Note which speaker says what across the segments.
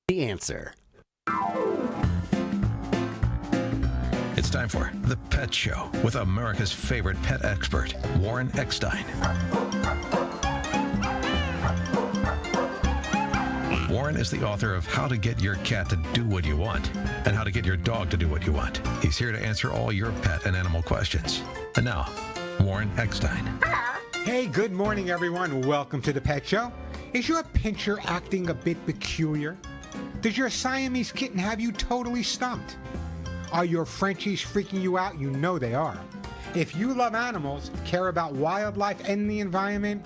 Speaker 1: The answer.
Speaker 2: It's time for The Pet Show with America's favorite pet expert, Warren Eckstein. Warren is the author of How to Get Your Cat to Do What You Want and How to Get Your Dog to Do What You Want. He's here to answer all your pet and animal questions. And now, Warren Eckstein.
Speaker 3: Hey, good morning, everyone. Welcome to The Pet Show. Is your pincher acting a bit peculiar? Does your Siamese kitten have you totally stumped? Are your Frenchies freaking you out? You know they are. If you love animals, care about wildlife and the environment,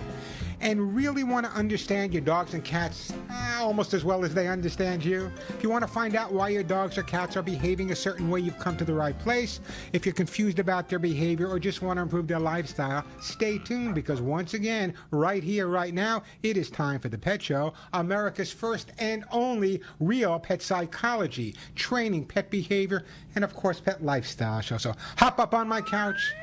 Speaker 3: and really want to understand your dogs and cats almost as well as they understand you, if you want to find out why your dogs or cats are behaving a certain way, you've come to the right place. If you're confused about their behavior or just want to improve their lifestyle, stay tuned, because once again, right here, right now, it is time for The Pet Show, America's first and only real pet psychology, training, pet behavior, and of course, pet lifestyle show. So hop up on my couch.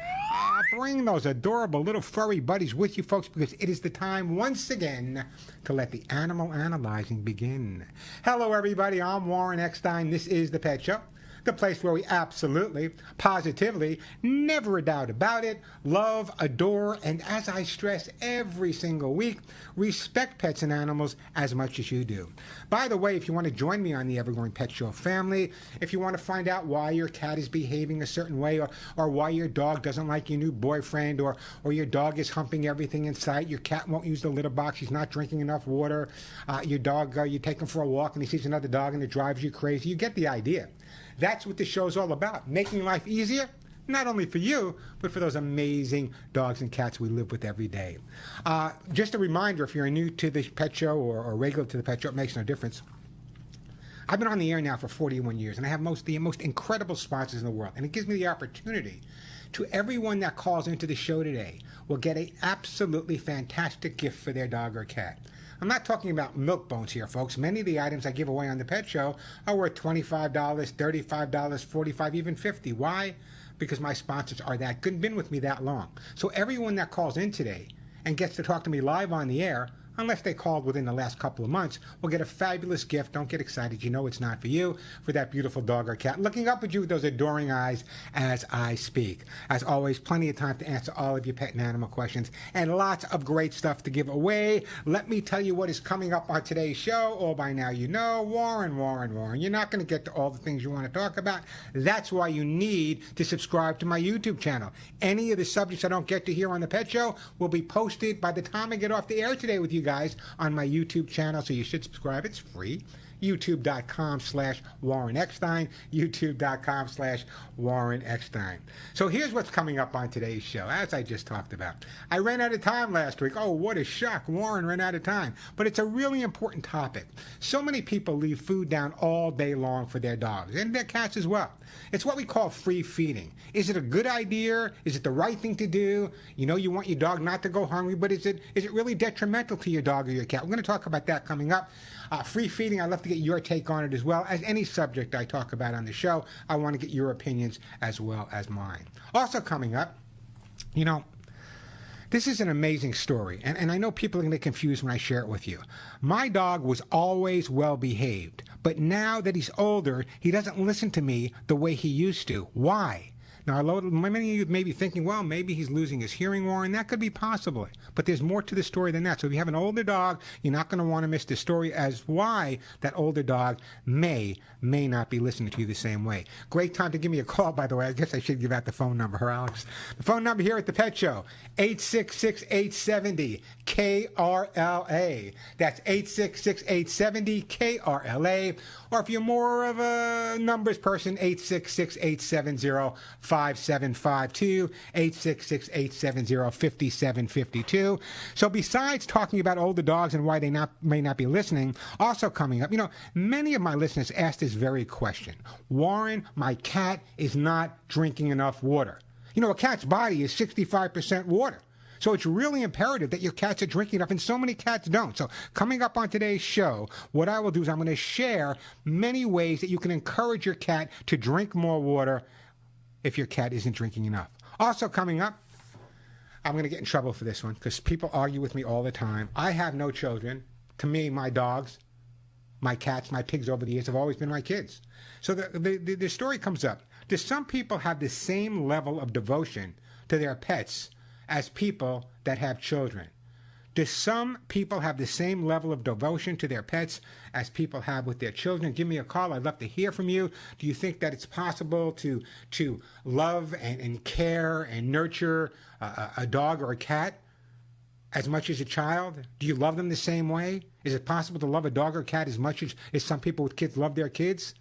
Speaker 3: Bring those adorable little furry buddies with you, folks, because it is the time once again to let the animal analyzing begin. Hello, everybody. I'm Warren Eckstein. This is The Pet Show, the place where we absolutely, positively, never a doubt about it, love, adore, and as I stress every single week, respect pets and animals as much as you do. By the way, if you want to join me on the Evergrowing Pet Show family, if you want to find out why your cat is behaving a certain way, or why your dog doesn't like your new boyfriend, or your dog is humping everything in sight, your cat won't use the litter box, he's not drinking enough water, your dog, you take him for a walk and he sees another dog and it drives you crazy, you get the idea. That's what the show's all about, making life easier, not only for you, but for those amazing dogs and cats we live with every day. Just a reminder, if you're new to the Pet Show or regular to the Pet Show, it makes no difference. I've been on the air now for 41 years, and I have the most incredible sponsors in the world, and it gives me the opportunity to everyone that calls into the show today will get an absolutely fantastic gift for their dog or cat. I'm not talking about milk bones here, folks. Many of the items I give away on the Pet Show are worth $25, $35, $45, even $50. Why? Because my sponsors are that good and been with me that long. So everyone that calls in today and gets to talk to me live on the air, unless they called within the last couple of months, will get a fabulous gift. Don't get excited. You know it's not for you, for that beautiful dog or cat looking up at you with those adoring eyes as I speak. As always, plenty of time to answer all of your pet and animal questions and lots of great stuff to give away. Let me tell you what is coming up on today's show. Or by now you know, Warren. You're not going to get to all the things you want to talk about. That's why you need to subscribe to my YouTube channel. Any of the subjects I don't get to here on the Pet Show will be posted by the time I get off the air today with you guys on my YouTube channel, so you should subscribe. It's free. youtube.com/Warren Eckstein, youtube.com/Warren Eckstein. So here's what's coming up on today's show, as I just talked about. I ran out of time last week. Oh, what a shock. Warren ran out of time. But it's a really important topic. So many people leave food down all day long for their dogs, and their cats as well. It's what we call free feeding. Is it a good idea? Is it the right thing to do? You know you want your dog not to go hungry, but is it really detrimental to your dog or your cat? We're going to talk about that coming up. Free feeding, I'd love to get your take on it as well. As any subject I talk about on the show, I want to get your opinions as well as mine. Also coming up, you know, this is an amazing story, and I know people are going to get confused when I share it with you. My dog was always well behaved, but now that he's older, he doesn't listen to me the way he used to. Why? Now, many of you may be thinking, well, maybe he's losing his hearing, Warren. That could be possible. But there's more to the story than that. So if you have an older dog, you're not going to want to miss the story as why that older dog may not be listening to you the same way. Great time to give me a call, by the way. I guess I should give out the phone number, Alex. The phone number here at the Pet Show, 866-870-KRLA. That's 866-870-KRLA. Or if you're more of a numbers person, 866-870-5752, 866-870-5752. So besides talking about older dogs and why they may not be listening, also coming up, you know, many of my listeners asked this very question. Warren, my cat is not drinking enough water. You know, a cat's body is 65% water. So it's really imperative that your cats are drinking enough, and so many cats don't. So coming up on today's show, what I will do is I'm going to share many ways that you can encourage your cat to drink more water if your cat isn't drinking enough. Also coming up, I'm going to get in trouble for this one because people argue with me all the time. I have no children. To me, my dogs My cats, my pigs over the years have always been my kids. So the story comes up. Do some people have the same level of devotion to their pets as people that have children? Do some people have the same level of devotion to their pets as people have with their children? Give me a call. I'd love to hear from you. Do you think that it's possible to love and care and nurture a dog or a cat as much as a child? Do you love them the same way? Is it possible to love a dog or cat as much as some people with kids love their kids?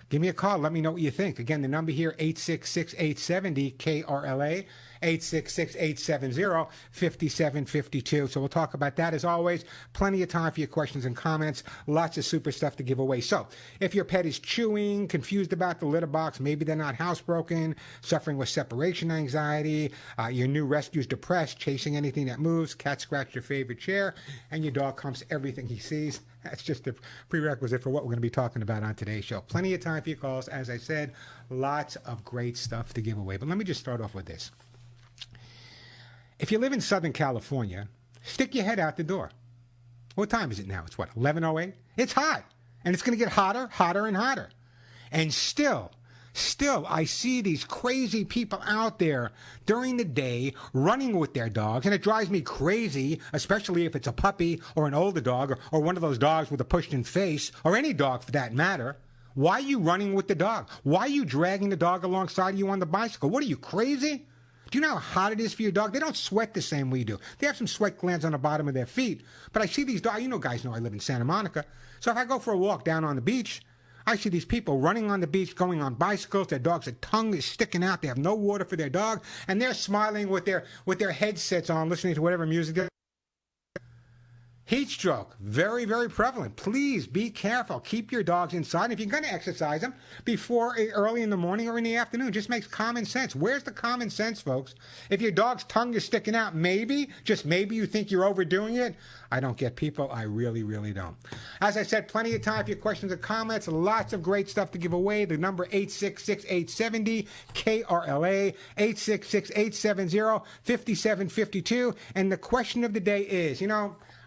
Speaker 3: Give me a call. Let me know what you think. Again, the number here, 866-870-KRLA, 866-870-5752. So we'll talk about that as always. Plenty of time for your questions and comments. Lots of super stuff to give away. So if your pet is chewing, confused about the litter box, maybe they're not housebroken, suffering with separation anxiety, your new rescue's depressed, chasing anything that moves, cat scratched your favorite chair, and your dog humps everything he sees, that's just a prerequisite for what we're going to be talking about on today's show. Plenty of time for your calls. As I said, lots of great stuff to give away. But let me just start off with this. If you live in Southern California, stick your head out the door. What time is it now? It's what, 11:08? It's hot. And it's going to get hotter, hotter, and hotter. And still, I see these crazy people out there during the day running with their dogs, and it drives me crazy, especially if it's a puppy or an older dog or one of those dogs with a pushed-in face, or any dog for that matter. Why are you running with the dog? Why are you dragging the dog alongside you on the bicycle? What are you, crazy? Do you know how hot it is for your dog? They don't sweat the same we do. They have some sweat glands on the bottom of their feet. But I see these dogs, guys know I live in Santa Monica. So if I go for a walk down on the beach, I see these people running on the beach, going on bicycles. Their dog's tongue is sticking out. They have no water for their dog, and they're smiling with their headsets on, listening to whatever music they're. Heat stroke, very, very prevalent. Please be careful. Keep your dogs inside. If you're going to exercise them early in the morning or in the afternoon, just makes common sense. Where's the common sense, folks? If your dog's tongue is sticking out, just maybe you think you're overdoing it. I don't get people. I really, really don't. As I said, plenty of time for your questions and comments. Lots of great stuff to give away. The number 866-870-KRLA, 866-870-5752. And the question of the day is,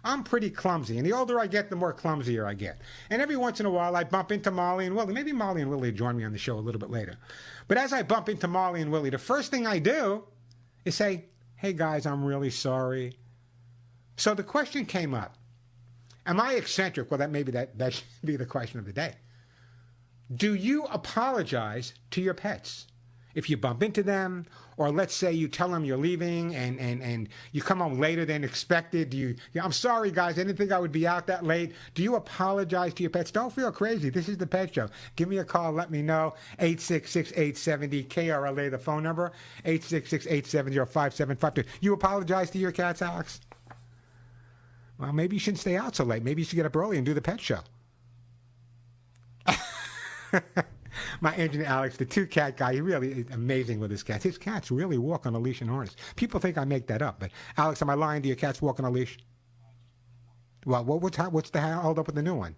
Speaker 3: I'm pretty clumsy, and the older I get, the more clumsier I get. And every once in a while, I bump into Molly and Willie. Maybe Molly and Willie join me on the show a little bit later. But as I bump into Molly and Willie, the first thing I do is say, hey, guys, I'm really sorry. So the question came up, am I eccentric? Well, that should be the question of the day. Do you apologize to your pets? If you bump into them, or let's say you tell them you're leaving and you come home later than expected, I'm sorry, guys, I didn't think I would be out that late. Do you apologize to your pets? Don't feel crazy. This is the Pet Show. Give me a call. Let me know. 866-870-KRLA, the phone number, 866-870-5752. You apologize to your cats, Alex? Well, maybe you shouldn't stay out so late. Maybe you should get up early and do the Pet Show. My engineer, Alex, the two-cat guy, he really is amazing with his cats. His cats really walk on a leash and harness. People think I make that up, but Alex, am I lying? Do your cats walk on a leash? Well, what's the hold up with the new one?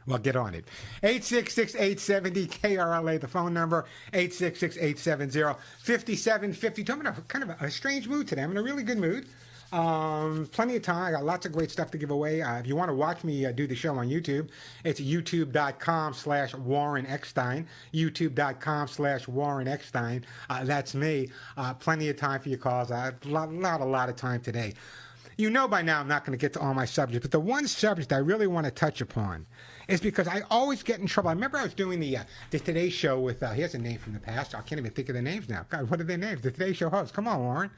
Speaker 3: Well, get on it. 866-870-KRLA, the phone number, 866-870-5752. I'm in kind of a strange mood today. I'm in a really good mood. Plenty of time. I got lots of great stuff to give away. If you want to watch me do the show on YouTube, it's youtube.com/Warren Eckstein, youtube.com/Warren Eckstein. That's me. Plenty of time for your calls. A lot of time today. You know by now I'm not going to get to all my subjects, but the one subject I really want to touch upon is because I always get in trouble. I remember I was doing the Today Show with, here's a name from the past. I can't even think of their names now. God, what are their names? The Today Show hosts. Come on, Warren.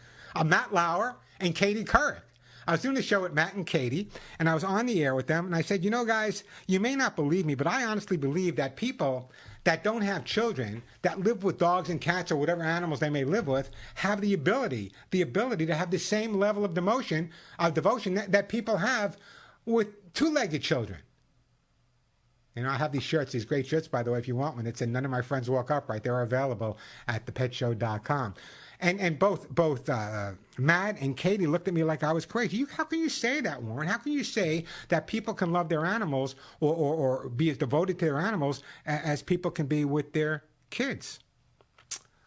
Speaker 3: Matt Lauer and Katie Couric. I was doing the show with Matt and Katie, and I was on the air with them, and I said, guys, you may not believe me, but I honestly believe that people that don't have children, that live with dogs and cats or whatever animals they may live with, have the ability to have the same level of devotion that people have with two-legged children. I have these shirts, these great shirts, by the way, if you want one. It's in None of My Friends Walk Upright. They're available at thepetshow.com. And both Matt and Katie looked at me like I was crazy. How can you say that, Warren? How can you say that people can love their animals or be as devoted to their animals as people can be with their kids?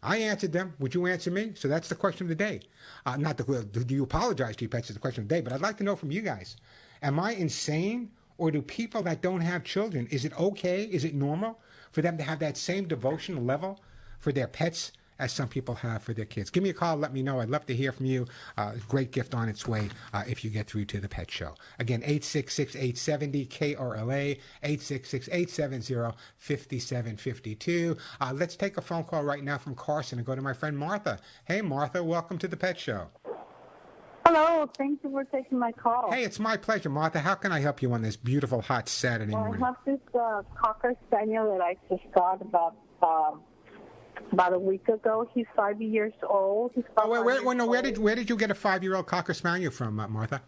Speaker 3: I answered them. Would you answer me? So that's the question of the day. Do you apologize to your pets is the question of the day, but I'd like to know from you guys. Am I insane? Or do people that don't have children, is it okay, is it normal for them to have that same devotional level for their pets as some people have for their kids? Give me a call, let me know. I'd love to hear from you. Great gift on its way if you get through to the Pet Show. Again, 866-870-KRLA, 866-870-5752. Let's take a phone call right now from Carson and go to my friend Martha. Hey, Martha, welcome to the Pet Show.
Speaker 1: Hello, thank you for taking my call.
Speaker 3: Hey, it's my pleasure, Martha. How can I help you on this beautiful, hot Saturday morning?
Speaker 1: I have this Cocker Spaniel that I just got about a week ago. He's 5 years old.
Speaker 3: Where did you get a 5-year-old Cocker Spaniel from, Martha?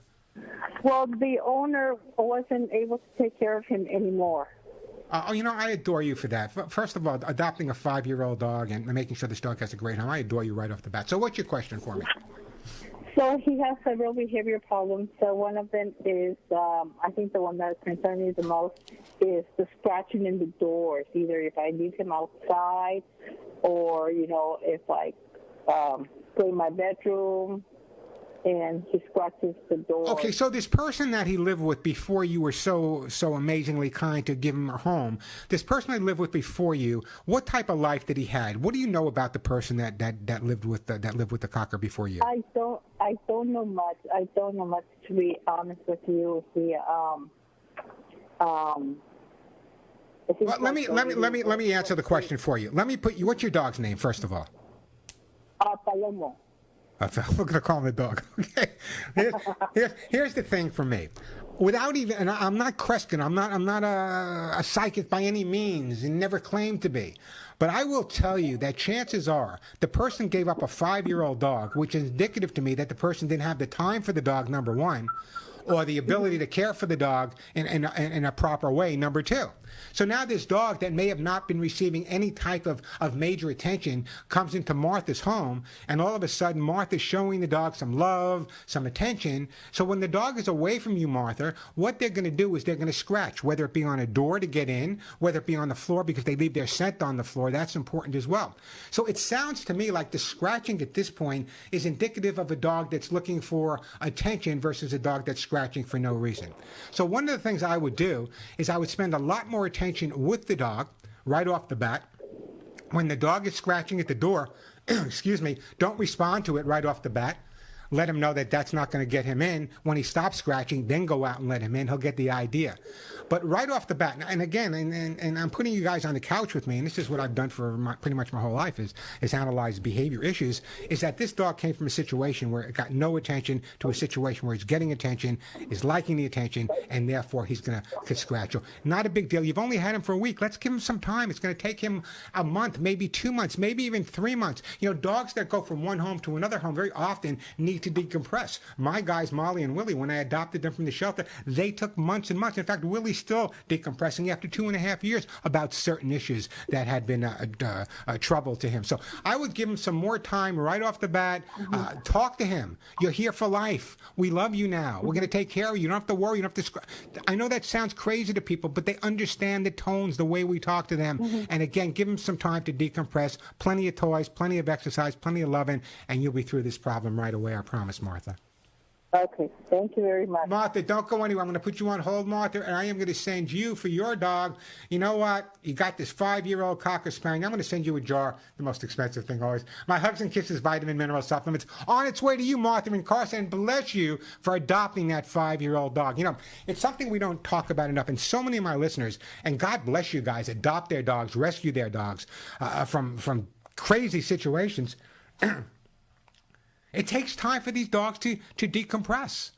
Speaker 1: Well, the owner wasn't able to take care of him anymore.
Speaker 3: I adore you for that. First of all, adopting a 5-year-old dog and making sure this dog has a great home, I adore you right off the bat. So what's your question for me?
Speaker 1: So he has several behavior problems. So one of them is, I think the one that concerns me the most is the scratching in the doors, either if I leave him outside or, if I go in my bedroom and he scratches the door.
Speaker 3: Okay, so this person that he lived with before you were so amazingly kind to give him a home, this person that lived with before you, what type of life did he had? What do you know about the person that lived with the Cocker before you?
Speaker 1: I don't know much. I don't know much, to be honest with you.
Speaker 3: Well, let me answer the question for you. Let me put you. What's your dog's name, first of all?
Speaker 1: Palomo.
Speaker 3: I'm going to call him the dog. Okay. Here's the thing for me. Without even, and I'm not Kreskin, I'm not a psychic by any means, and never claimed to be. But I will tell you that chances are the person gave up a 5-year-old dog, which is indicative to me that the person didn't have the time for the dog, number one, or the ability to care for the dog in a proper way, number two. So now this dog that may have not been receiving any type of major attention comes into Martha's home, and all of a sudden Martha's showing the dog some love, some attention. So when the dog is away from you, Martha, what they're going to do is they're going to scratch, whether it be on a door to get in, whether it be on the floor because they leave their scent on the floor. That's important as well. So it sounds to me like the scratching at this point is indicative of a dog that's looking for attention versus a dog that's scratching for no reason. So one of the things I would do is I would spend a lot more attention with the dog right off the bat. When the dog is scratching at the door, excuse me, don't respond to it right off the bat. Let him know that that's not going to get him in. When he stops scratching, then go out and let him in. He'll get the idea. But right off the bat, and again, and I'm putting you guys on the couch with me, and this is what I've done for pretty much my whole life, is analyze behavior issues, is that this dog came from a situation where it got no attention to a situation where he's getting attention, is liking the attention, and therefore he's going to scratch. So not a big deal. You've only had him for a week. Let's give him some time. It's going to take him a month, maybe 2 months, maybe even 3 months. Dogs that go from one home to another home very often need to decompress. My guys, Molly and Willie, when I adopted them from the shelter, they took months and months. In fact, Willie's still decompressing after 2.5 years about certain issues that had been trouble to him. So I would give him some more time right off the bat. Talk to him. You're here for life. We love you now. We're going to take care of you. You don't have to worry. You don't have to I know that sounds crazy to people, but they understand the tones, the way we talk to them. And again, give them some time to decompress. Plenty of toys, plenty of exercise, plenty of loving, and you'll be through this problem right away, I promise, Martha.
Speaker 1: Okay, thank you very much.
Speaker 3: Martha, don't go anywhere. I'm going to put you on hold, Martha, and I am going to send you for your dog. You know what? You got this 5-year-old Cocker Spaniel. I'm going to send you a jar, the most expensive thing always. My Hugs and Kisses vitamin mineral supplements on its way to you, Martha and Carson, and bless you for adopting that 5-year-old dog. It's something we don't talk about enough, and so many of my listeners, and God bless you guys, adopt their dogs, rescue their dogs from crazy situations. It takes time for these dogs to decompress.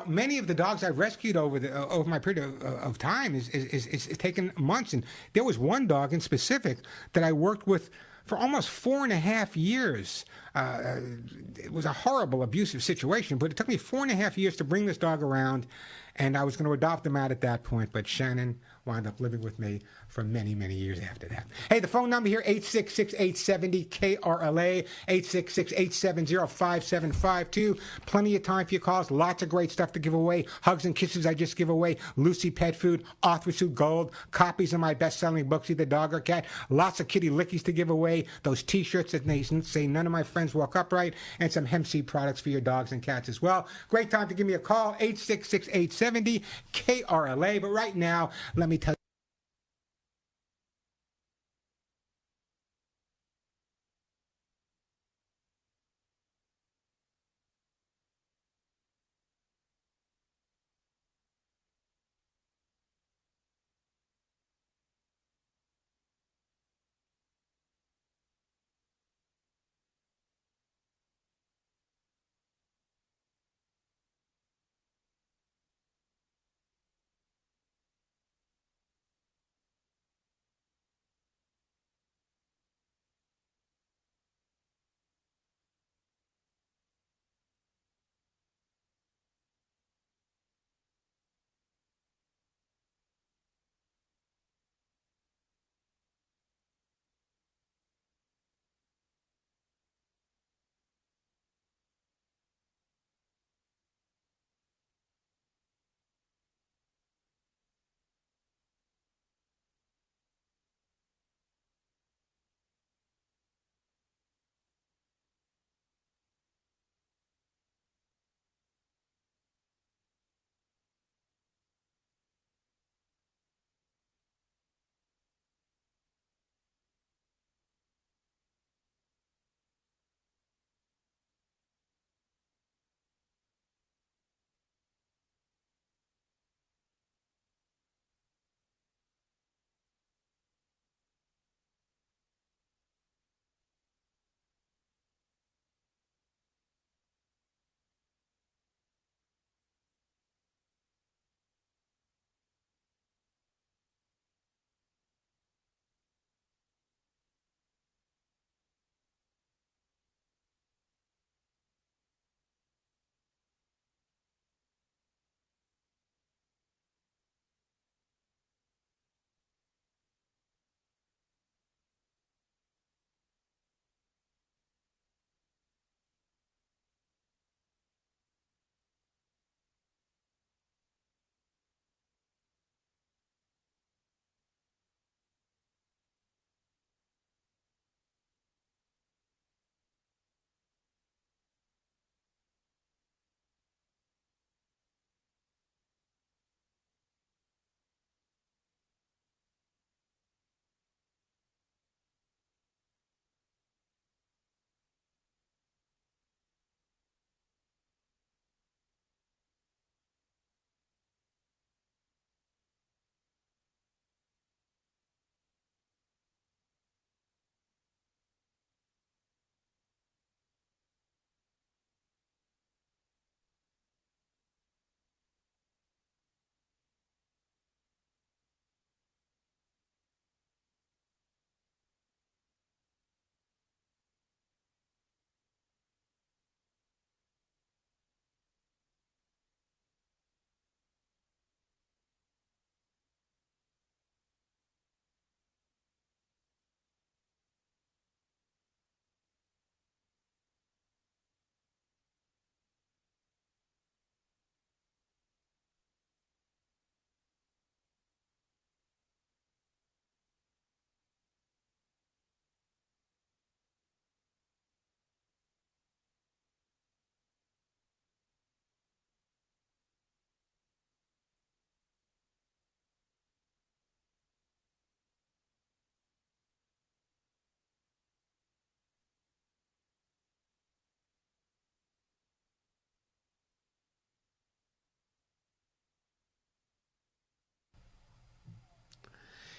Speaker 3: Many of the dogs I've rescued over my period of time is taken months. And there was one dog in specific that I worked with for almost 4.5 years. It was a horrible, abusive situation, but it took me 4.5 years to bring this dog around, and I was going to adopt him out at that point. But Shannon, wound up living with me for many, many years after that. Hey, the phone number here, 866-870-KRLA, 866-870-5752. Plenty of time for your calls. Lots of great stuff to give away. Hugs and kisses I just give away. Lucy Pet Food, Arthur Gold, copies of my best-selling books, either dog or cat. Lots of kitty lickies to give away. Those T-shirts that they say none of my friends walk upright, and some hemp seed products for your dogs and cats as well. Great time to give me a call, 866-870-KRLA. But right now, let me tell you.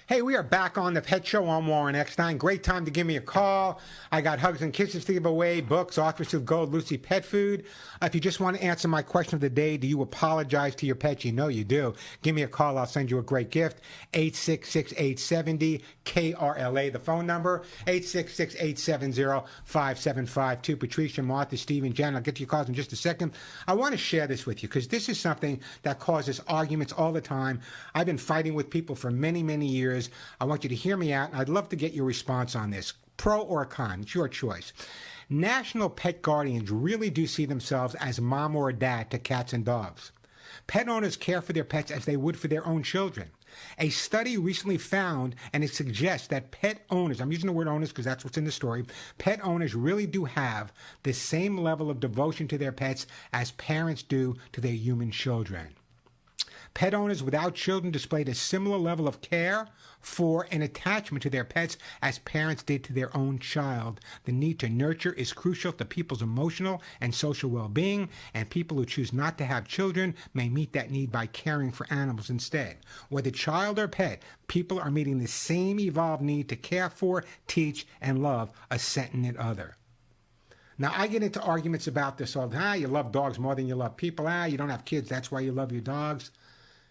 Speaker 3: Hey, we are back on the Pet Show. I'm Warren Eckstein. Great time to give me a call. I got hugs and kisses to give away, books, Authors of Gold, Lucy Pet Food. If you just want to answer my question of the day, do you apologize to your pet? You know you do. Give me a call. I'll send you a great gift. 866-870-KRLA, the phone number. 866-870-5752. Patricia, Martha, Stephen, Jan, I'll get to your calls in just a second. I want to share this with you because this is something that causes arguments all the time. I've been fighting with people for many, many years. I want you to hear me out, and I'd love to get your response on this. Pro or con, it's your choice. National pet guardians really do see themselves as mom or dad to cats and dogs. Pet owners care for their pets as they would for their own children. A study recently found, and it suggests that pet owners, I'm using the word owners because that's what's in the story, pet owners really do have the same level of devotion to their pets as parents do to their human children. Pet owners without children displayed a similar level of care for and attachment to their pets as parents did to their own child. The need to nurture is crucial to people's emotional and social well-being, and people who choose not to have children may meet that need by caring for animals instead. Whether child or pet, people are meeting the same evolved need to care for, teach, and love a sentient other. Now, I get into arguments about this all the time. You love dogs more than you love people. You don't have kids, that's why you love your dogs.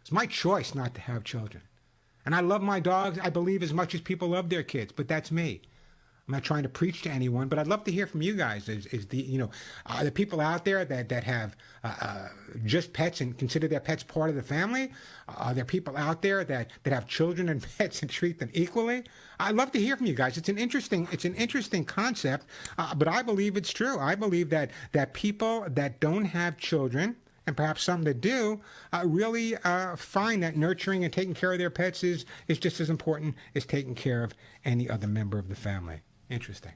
Speaker 3: It's my choice not to have children. And I love my dogs, I believe, as much as people love their kids, but that's me. I'm not trying to preach to anyone, but I'd love to hear from you guys. Are the people out there that have just pets and consider their pets part of the family? Are there people out there that have children and pets and treat them equally? I'd love to hear from you guys. It's an interesting concept, but I believe it's true. I believe that people that don't have children, and perhaps some that do, really find that nurturing and taking care of their pets is just as important as taking care of any other member of the family. Interesting.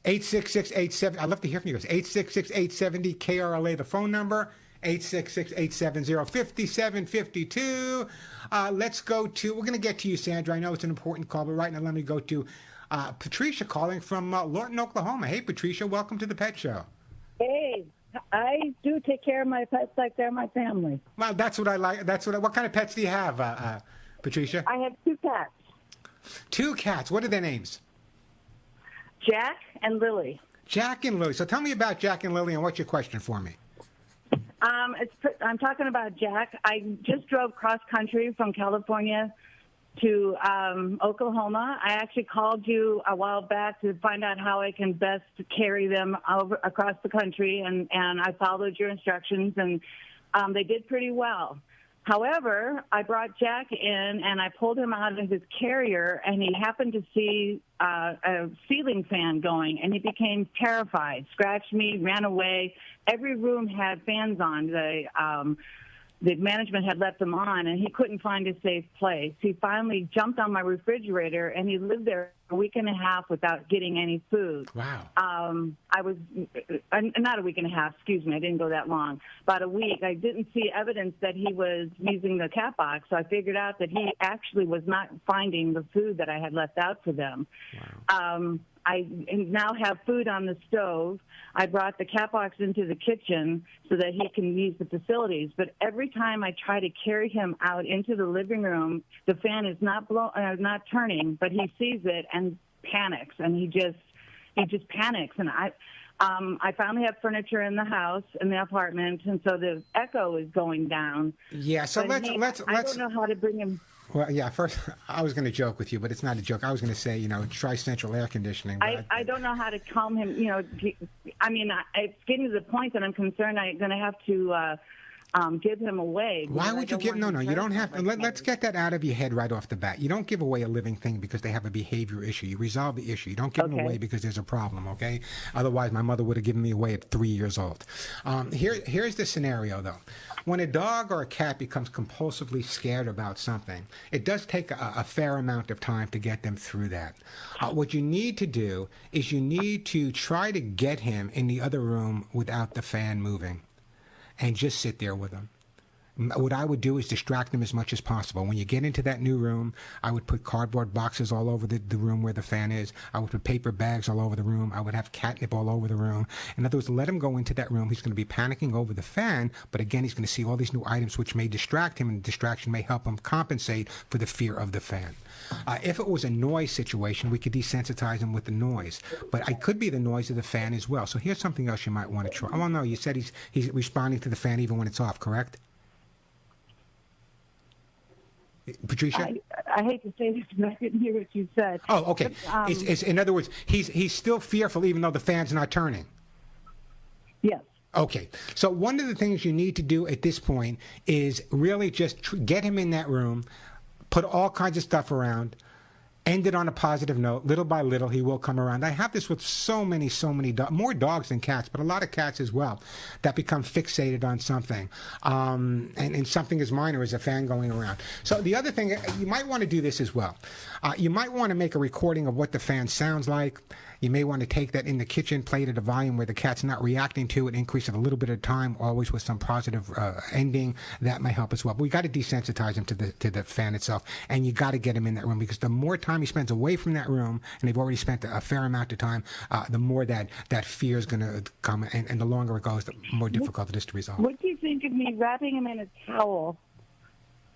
Speaker 3: 866-87, I'd love to hear from you guys. 866-870-KRLA, the phone number. 866-870-5752. Let's go to, we're going to get to you, Sandra. I know it's an important call, but right now let me go to Patricia calling from Lawton, Oklahoma. Hey, Patricia, welcome to the Pet Show.
Speaker 4: Hey, I do take care of my pets like they're my family.
Speaker 3: Well, that's what I like. What kind of pets do you have, Patricia?
Speaker 4: I have 2 cats.
Speaker 3: 2 cats. What are their names?
Speaker 4: Jack and Lily.
Speaker 3: Jack and Lily. So tell me about Jack and Lily and what's your question for me?
Speaker 4: I'm talking about Jack. I just drove cross country from California to Oklahoma. I actually called you a while back to find out how I can best carry them across the country, and I followed your instructions, and they did pretty well. However, I brought Jack in, and I pulled him out of his carrier, and he happened to see a ceiling fan going, and he became terrified, scratched me, ran away. Every room had fans on. The management had left them on, and he couldn't find a safe place. He finally jumped on my refrigerator, and he lived there a week and a half without getting any food.
Speaker 3: Wow.
Speaker 4: I was, not a week and a half, excuse me, I didn't go that long. About a week. I didn't see evidence that he was using the cat box, so I figured out that he actually was not finding the food that I had left out for them. Wow. I now have food on the stove. I brought the cat box into the kitchen so that he can use the facilities. But every time I try to carry him out into the living room, the fan is not turning, but he sees it and panics, and he just panics. And I finally have furniture in the house, in the apartment, and so the echo is going down.
Speaker 3: Yeah. So let's.
Speaker 4: I don't know how to bring him.
Speaker 3: Well, yeah, first, I was going to joke with you, but it's not a joke. I was going to say, try central air conditioning.
Speaker 4: I don't know how to calm him. It's getting to the point that I'm concerned I'm going to have to give him away.
Speaker 3: Why would you give? No, you don't have to. Let's get that out of your head right off the bat. You don't give away a living thing because they have a behavior issue. You resolve the issue. You don't give them away because there's a problem, okay? Otherwise, my mother would have given me away at 3 years old. Here's the scenario, though. When a dog or a cat becomes compulsively scared about something, it does take a fair amount of time to get them through that. What you need to do is you need to try to get him in the other room without the fan moving and just sit there with him. What I would do is distract him as much as possible. When you get into that new room, I would put cardboard boxes all over the room where the fan is. I would put paper bags all over the room. I would have catnip all over the room. In other words, let him go into that room. He's going to be panicking over the fan, but again, he's going to see all these new items which may distract him, and distraction may help him compensate for the fear of the fan. If it was a noise situation, we could desensitize him with the noise, but it could be the noise of the fan as well. So here's something else you might want to try. Oh, no, you said he's responding to the fan even when it's off, correct? Patricia?
Speaker 4: I hate to say this, but I didn't hear what you said.
Speaker 3: Oh, okay. It's, in other words, he's still fearful even though the fan's not turning.
Speaker 4: Yes.
Speaker 3: Okay. So one of the things you need to do at this point is really just get him in that room, put all kinds of stuff around, end it on a positive note. Little by little, he will come around. I have this with so many more dogs than cats, but a lot of cats as well, that become fixated on something. And something as minor as a fan going around. So the other thing, you might want to do this as well. You might want to make a recording of what the fan sounds like. You may want to take that in the kitchen, play it at a volume where the cat's not reacting to it, increase it a little bit at a time, always with some positive ending. That may help as well. But we got to desensitize him to the fan itself, and you got to get him in that room, because the more time he spends away from that room, and they've already spent a fair amount of time, the more that fear is going to come, and the longer it goes, the more difficult it is to resolve.
Speaker 4: What do you think of me wrapping him in a towel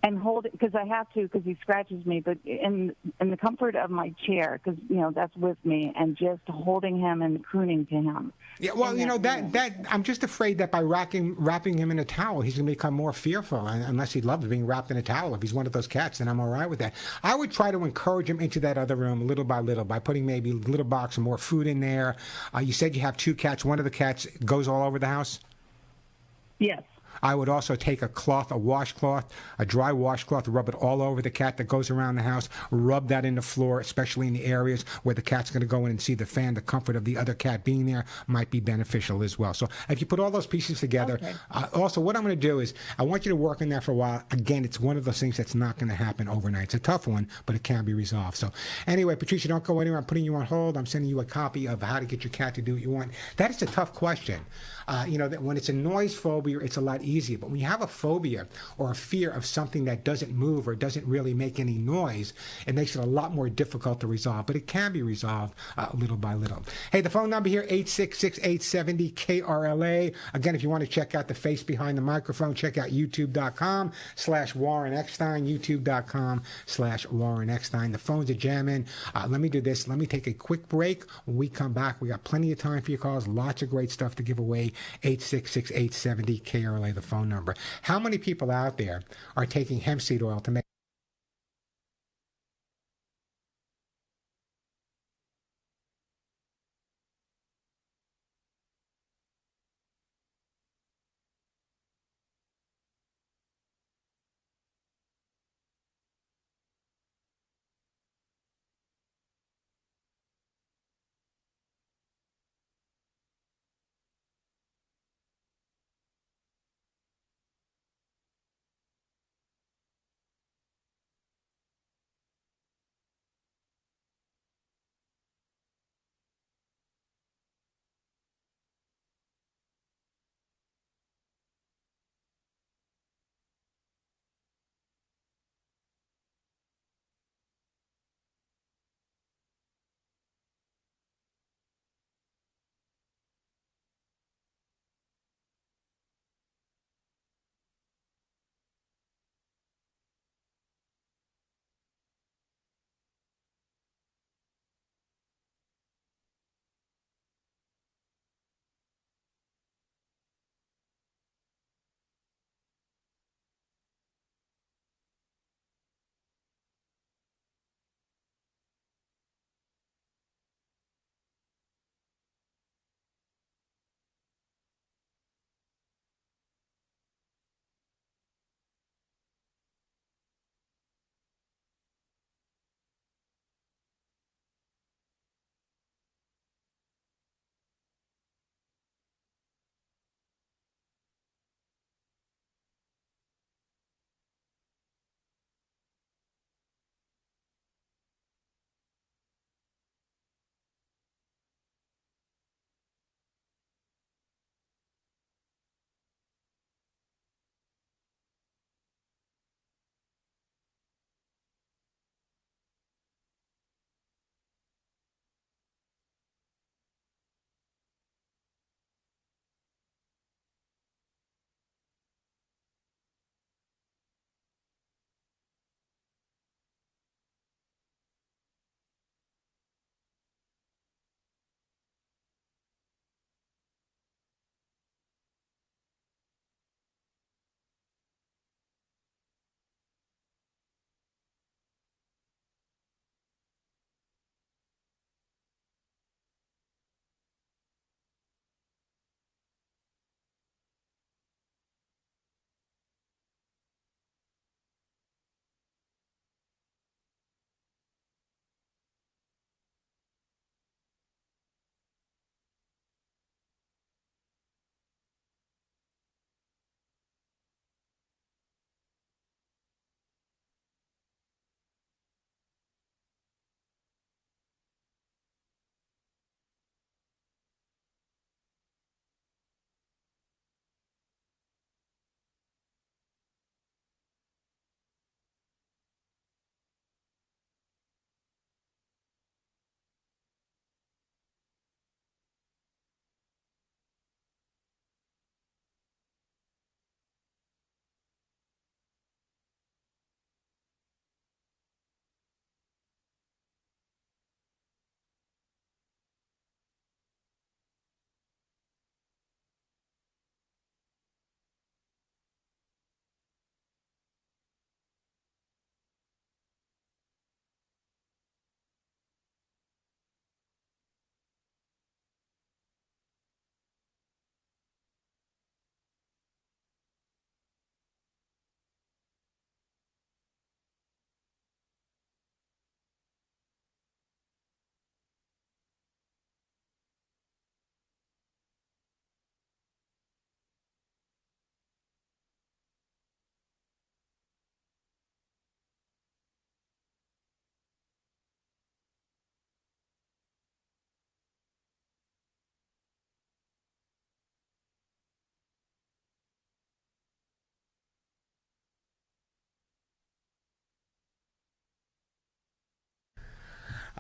Speaker 4: and hold it, because I have to, because he scratches me, but in the comfort of my chair, because that's with me, and just holding him and crooning to him.
Speaker 3: Yeah, well, that I'm just afraid that by wrapping him in a towel, he's going to become more fearful, unless he loves being wrapped in a towel. If he's one of those cats, then I'm all right with that. I would try to encourage him into that other room little by little, by putting maybe a little box of more food in there. You said you have 2 cats. One of the cats goes all over the house?
Speaker 4: Yes.
Speaker 3: I would also take a washcloth, a dry washcloth, rub it all over the cat that goes around the house, rub that in the floor, especially in the areas where the cat's going to go in and see the fan. The comfort of the other cat being there might be beneficial as well. So if you put all those pieces together,
Speaker 4: okay.
Speaker 3: Also what I'm going to do is I want you to work on that for a while. Again, it's one of those things that's not going to happen overnight. It's a tough one, but it can be resolved. So anyway, Patricia, don't go anywhere. I'm putting you on hold. I'm sending you a copy of How to Get Your Cat to Do What You Want. That is a tough question. That when it's a noise phobia, it's a lot easier. But when you have a phobia or a fear of something that doesn't move or doesn't really make any noise, it makes it a lot more difficult to resolve. But it can be resolved little by little. Hey, the phone number here, 866-870-KRLA. Again, if you want to check out the face behind the microphone, check out youtube.com/Warren Eckstein, youtube.com/Warren Eckstein. The phones are jamming. Let me do this. Let me take a quick break. When we come back, we got plenty of time for your calls. Lots of great stuff to give away. 866-870-KRLA, the phone number. How many people out there are taking hemp seed oil to make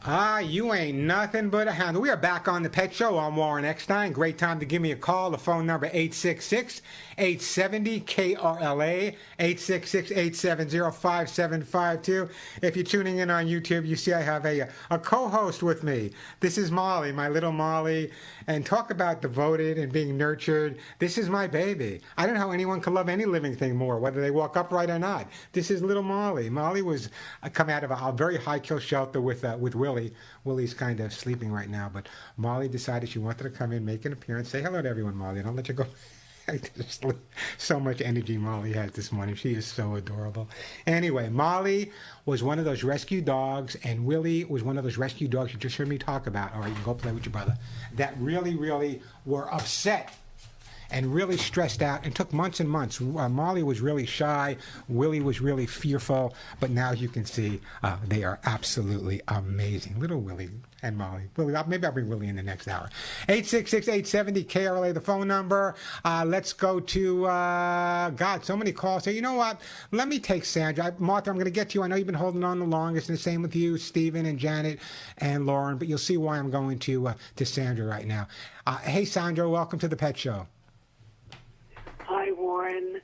Speaker 3: You ain't nothing but a hound. We are back on the Pet Show. I'm Warren Eckstein. Great time to give me a call. The phone number 866-870-KRLA, 866-870-5752. If you're tuning in on YouTube, you see I have a co-host with me. This is Molly, my little Molly. And talk about devoted and being nurtured. This is my baby. I don't know how anyone can love any living thing more, whether they walk upright or not. This is little Molly. Molly was come out of a very high-kill shelter with Willie. Willie's kind of sleeping right now, but Molly decided she wanted to come in, make an appearance, say hello to everyone, Molly. Don't let you go. So much energy Molly has this morning. She is so adorable. Anyway, Molly was one of those rescue dogs, and Willie was one of those rescue dogs you just heard me talk about. All right, you can go play with your brother. That really, really were upset and really stressed out and took months and months. Molly was really shy. Willie was really fearful. But now you can see they are absolutely amazing. Little Willie and Molly. Maybe I'll bring Willie in the next hour. 866-870-KRLA, the phone number. Let's go to, God, so many calls. So you know what? Let me take Sandra. Martha, I'm going to get to you. I know you've been holding on the longest, and the same with you, Stephen and Janet and Lauren. But you'll see why I'm going to Sandra right now. Hey, Sandra, welcome to the Pet Show.
Speaker 5: Hi, Warren.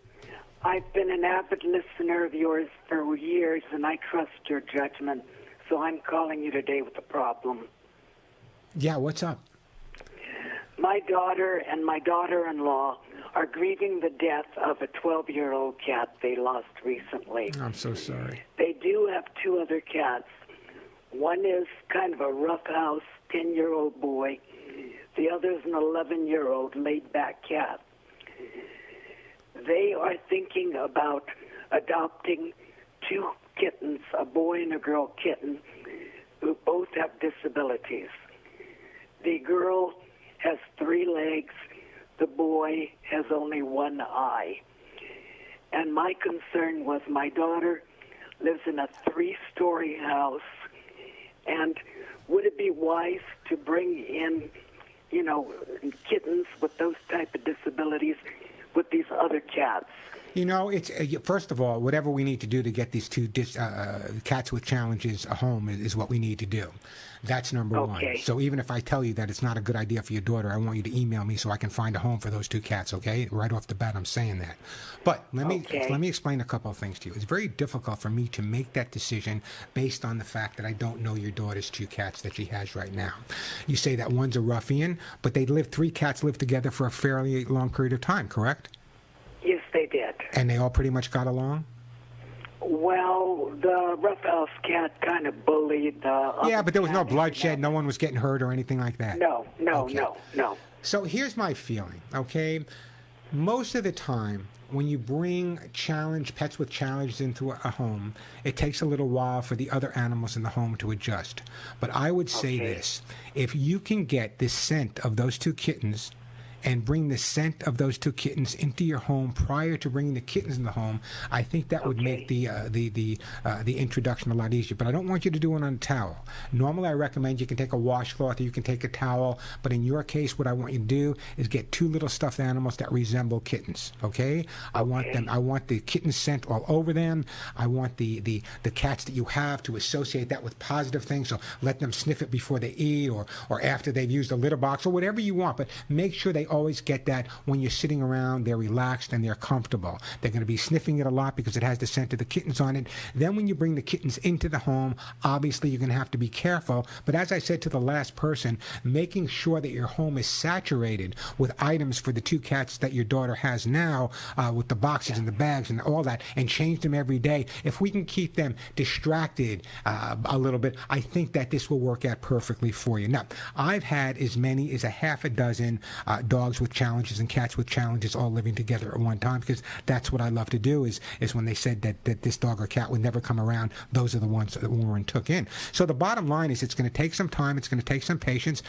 Speaker 5: I've been an avid listener of yours for years, and I trust your judgment, so I'm calling you today with a problem.
Speaker 3: Yeah, what's up?
Speaker 5: My daughter and my daughter-in-law are grieving the death of a 12-year-old cat they lost recently.
Speaker 3: I'm so sorry.
Speaker 5: They do have two other cats. One is kind of a roughhouse 10-year-old boy. The other is an 11-year-old laid-back cat. They are thinking about adopting two kittens, a boy and a girl kitten, who both have disabilities. The girl has 3 legs. The boy has only 1 eye. And my concern was my daughter lives in a 3-story house, and would it be wise to bring in, kittens with those type of disabilities with these other cats?
Speaker 3: It's first of all, whatever we need to do to get these two cats with challenges a home is what we need to do. That's number one. So even if I tell you that it's not a good idea for your daughter, I want you to email me so I can find a home for those 2 cats, okay? Right off the bat, I'm saying that. But let me explain a couple of things to you. It's very difficult for me to make that decision based on the fact that I don't know your daughter's 2 cats that she has right now. You say that one's a ruffian, but 3 cats lived together for a fairly long period of time, correct?
Speaker 5: Yes, they did.
Speaker 3: And they all pretty much got along?
Speaker 5: Well, the roughhouse cat kind of bullied the other.
Speaker 3: Yeah, but there was no bloodshed. No one was getting hurt or anything like that.
Speaker 5: No.
Speaker 3: So here's my feeling, okay? Most of the time, when you bring pets with challenges into a home, it takes a little while for the other animals in the home to adjust. But I would say this. If you can get the scent of those 2 kittens and bring the scent of those 2 kittens into your home prior to bringing the kittens in the home, I think that would make the introduction a lot easier. But I don't want you to do it on a towel. Normally, I recommend you can take a washcloth or you can take a towel. But in your case, what I want you to do is get 2 little stuffed animals that resemble kittens. Okay? I want the kitten scent all over them. I want the cats that you have to associate that with positive things. So let them sniff it before they eat or after they've used a litter box or whatever you want. But make sure they always get that when you're sitting around, they're relaxed and they're comfortable. They're going to be sniffing it a lot because it has the scent of the kittens on it. Then when you bring the kittens into the home, obviously you're going to have to be careful. But as I said to the last person, making sure that your home is saturated with items for the 2 cats that your daughter has now, with the boxes and the bags and all that, and change them every day. If we can keep them distracted a little bit, I think that this will work out perfectly for you. Now, I've had as many as a half a dozen dogs with challenges and cats with challenges all living together at one time, because that's what I love to do is when they said that this dog or cat would never come around, those are the ones that Warren took in. So the bottom line is it's going to take some time, it's going to take some patience,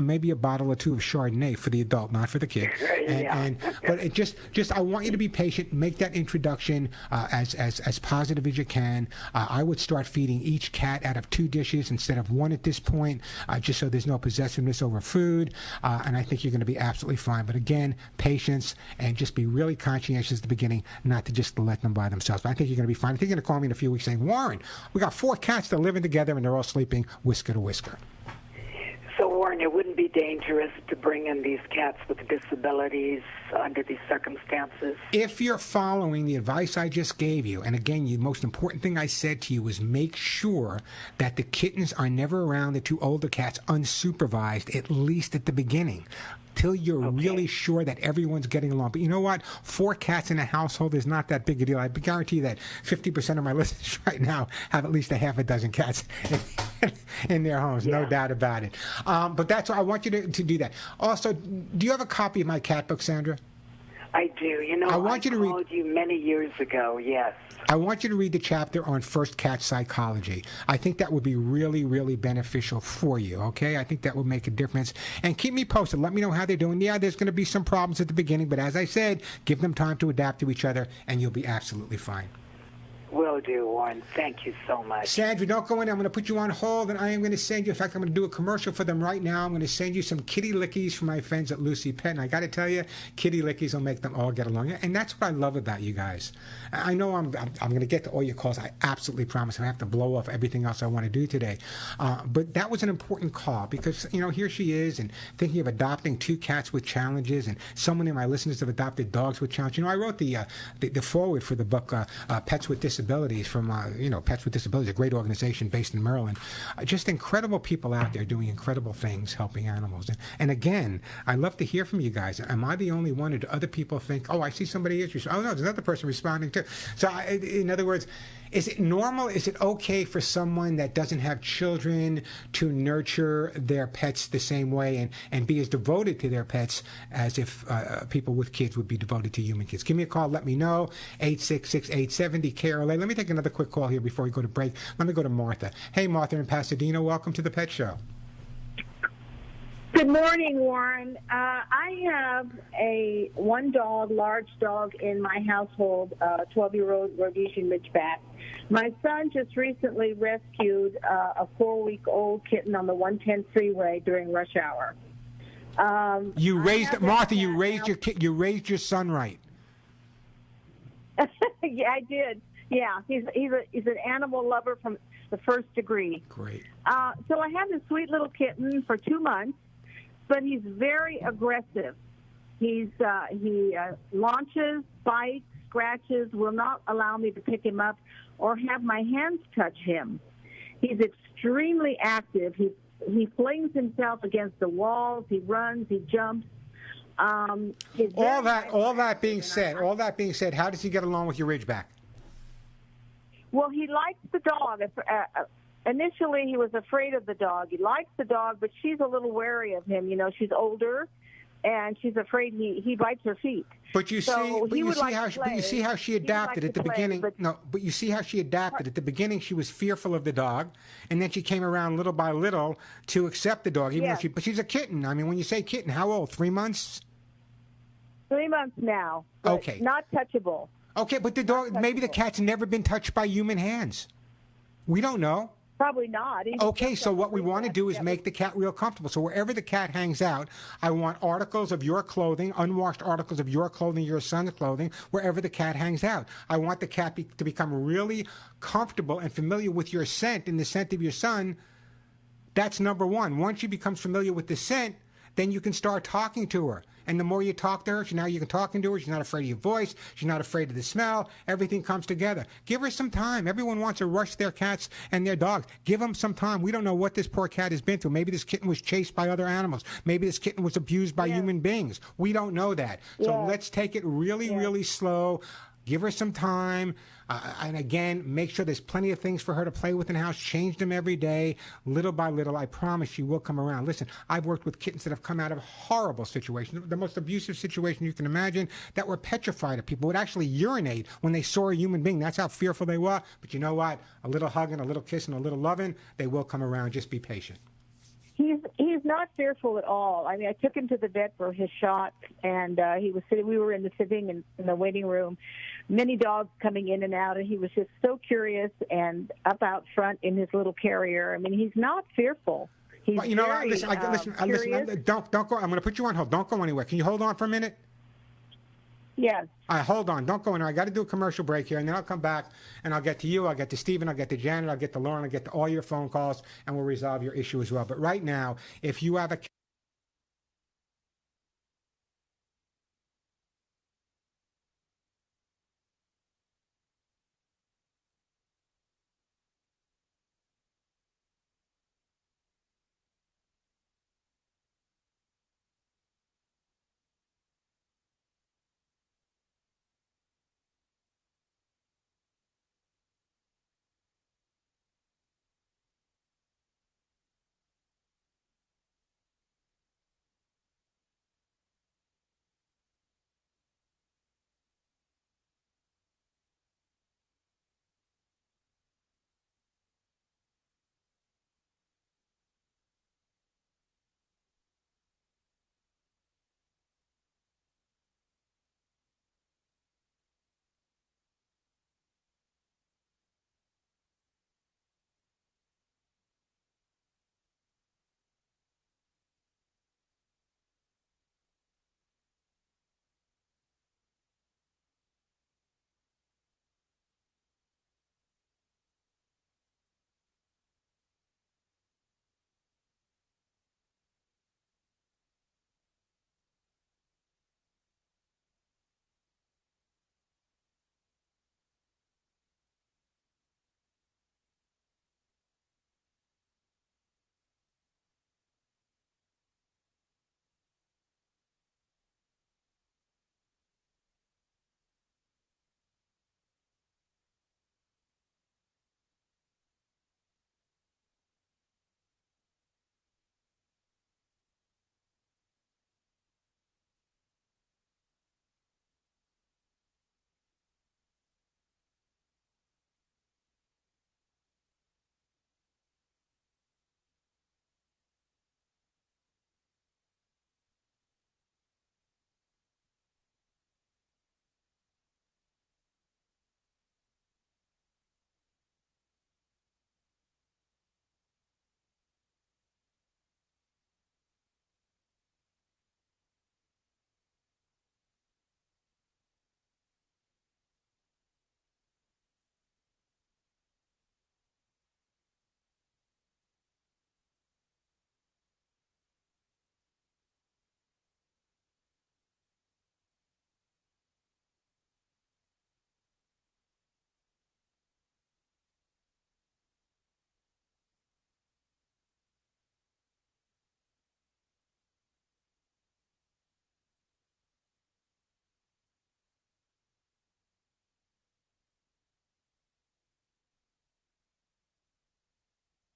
Speaker 3: maybe a bottle or 2 of Chardonnay for the adult, not for the kid. But it just I want you to be patient, make that introduction as positive as you can. I would start feeding each cat out of 2 dishes instead of 1 at this point, just so there's no possessiveness over food, and I think you're going to be absolutely absolutely fine. But again, patience, and just be really conscientious at the beginning, not to just let them by themselves. But I think you're going to be fine. I think you're going to call me in a few weeks saying, Warren, we got 4 cats that are living together and they're all sleeping whisker to whisker.
Speaker 5: So, Warren, it wouldn't be dangerous to bring in these cats with disabilities under these circumstances?
Speaker 3: If you're following the advice I just gave you, and again, the most important thing I said to you was make sure that the kittens are never around the 2 older cats unsupervised, at least at the beginning, till you're really sure that everyone's getting along. But you know what? 4 cats in a household is not that big a deal. I guarantee you that 50% of my listeners right now have at least a half a dozen cats in their homes. No doubt about it. But that's why I want you to do that. Also, do you have a copy of my cat book, Sandra?
Speaker 5: I do. You know, I called you many years ago, yes.
Speaker 3: I want you to read the chapter on first cat psychology. I think that would be really, really beneficial for you, okay? I think that would make a difference. And keep me posted. Let me know how they're doing. Yeah, there's going to be some problems at the beginning, but as I said, give them time to adapt to each other, and you'll be absolutely fine.
Speaker 5: Will do, Warren. Thank you so much.
Speaker 3: Sandra, don't go in. I'm going to put you on hold, and I am going to send you, in fact, I'm going to do a commercial for them right now. I'm going to send you some kitty lickies from my friends at Lucy Pet, and I got to tell you, kitty lickies will make them all get along. And that's what I love about you guys. I know I'm going to get to all your calls. I absolutely promise. I have to blow off everything else I want to do today. But that was an important call because, you know, here she is and thinking of adopting 2 cats with challenges, and so many of my listeners have adopted dogs with challenges. You know, I wrote the foreword for the book, Pets with Disabilities, from Pets with Disabilities, a great organization based in Maryland. Just incredible people out there doing incredible things, helping animals. And again, I love to hear from you guys. Am I the only one, or do other people think, oh, I see somebody else? Oh, no, there's another person responding too. So, in other words, is it normal? Is it okay for someone that doesn't have children to nurture their pets the same way and be as devoted to their pets as if people with kids would be devoted to human kids? Give me a call. Let me know. 866-870-KRLA. Let me take another quick call here before we go to break. Let me go to Martha. Hey, Martha in Pasadena. Welcome to the Pet Show.
Speaker 6: Good morning, Warren. I have a 1 dog, large dog in my household, 12-year-old Rhodesian Ridgeback. My son just recently rescued a 4-week-old kitten on the 110 freeway during rush hour.
Speaker 3: You raised your son right.
Speaker 6: Yeah, I did. Yeah, he's an animal lover from the first degree.
Speaker 3: Great.
Speaker 6: So I have this sweet little kitten for 2 months, but he's very aggressive. He launches, bites, scratches, will not allow me to pick him up or have my hands touch him. He's extremely active. He flings himself against the walls. He runs. He jumps.
Speaker 3: All that being said, how does he get along with your Ridgeback?
Speaker 6: Well, he likes the dog. Initially, he was afraid of the dog. He likes the dog, but she's a little wary of him. You know, she's older, and she's afraid he bites her feet.
Speaker 3: But you see how she adapted at the beginning. But you see how she adapted at the beginning. She was fearful of the dog, and then she came around little by little to accept the dog. But she's a kitten. I mean, when you say kitten, how old? 3 months?
Speaker 6: 3 months now.
Speaker 3: Okay.
Speaker 6: Not touchable.
Speaker 3: Okay, but the dog, maybe the cat's never been touched by human hands. We don't know.
Speaker 6: Probably not.
Speaker 3: Okay, so what we want to do is make the cat real comfortable. So wherever the cat hangs out, I want articles of your clothing, unwashed articles of your clothing, your son's clothing, wherever the cat hangs out. I want the cat to become really comfortable and familiar with your scent and the scent of your son. That's number one. Once she becomes familiar with the scent, then you can start talking to her. And the more you talk to her, now you can talk to her. She's not afraid of your voice. She's not afraid of the smell. Everything comes together. Give her some time. Everyone wants to rush their cats and their dogs. Give them some time. We don't know what this poor cat has been through. Maybe this kitten was chased by other animals. Maybe this kitten was abused by human beings. We don't know that. So let's take it really, really slow. Give her some time. And again, make sure there's plenty of things for her to play with in the house. Change them every day, little by little. I promise she will come around. Listen, I've worked with kittens that have come out of horrible situations, the most abusive situation you can imagine, that were petrified of people, would actually urinate when they saw a human being. That's how fearful they were. But you know what? A little hugging, a little kissing, a little loving, they will come around. Just be patient.
Speaker 6: He's not fearful at all. I mean, I took him to the vet for his shot, and he was sitting. We were sitting in the waiting room, many dogs coming in and out, and he was just so curious and up out front in his little carrier. I mean, he's not fearful. He's
Speaker 3: Well, you know,
Speaker 6: very,
Speaker 3: listen, listen,
Speaker 6: curious.
Speaker 3: don't go. I'm going to put you on hold. Don't go anywhere. Can you hold on for a minute?
Speaker 6: Yes.
Speaker 3: All right, hold on. Don't go anywhere. I got to do a commercial break here, and then I'll come back, and I'll get to you. I'll get to Stephen. I'll get to Janet. I'll get to Lauren. I'll get to all your phone calls, and we'll resolve your issue as well. But right now, if you have a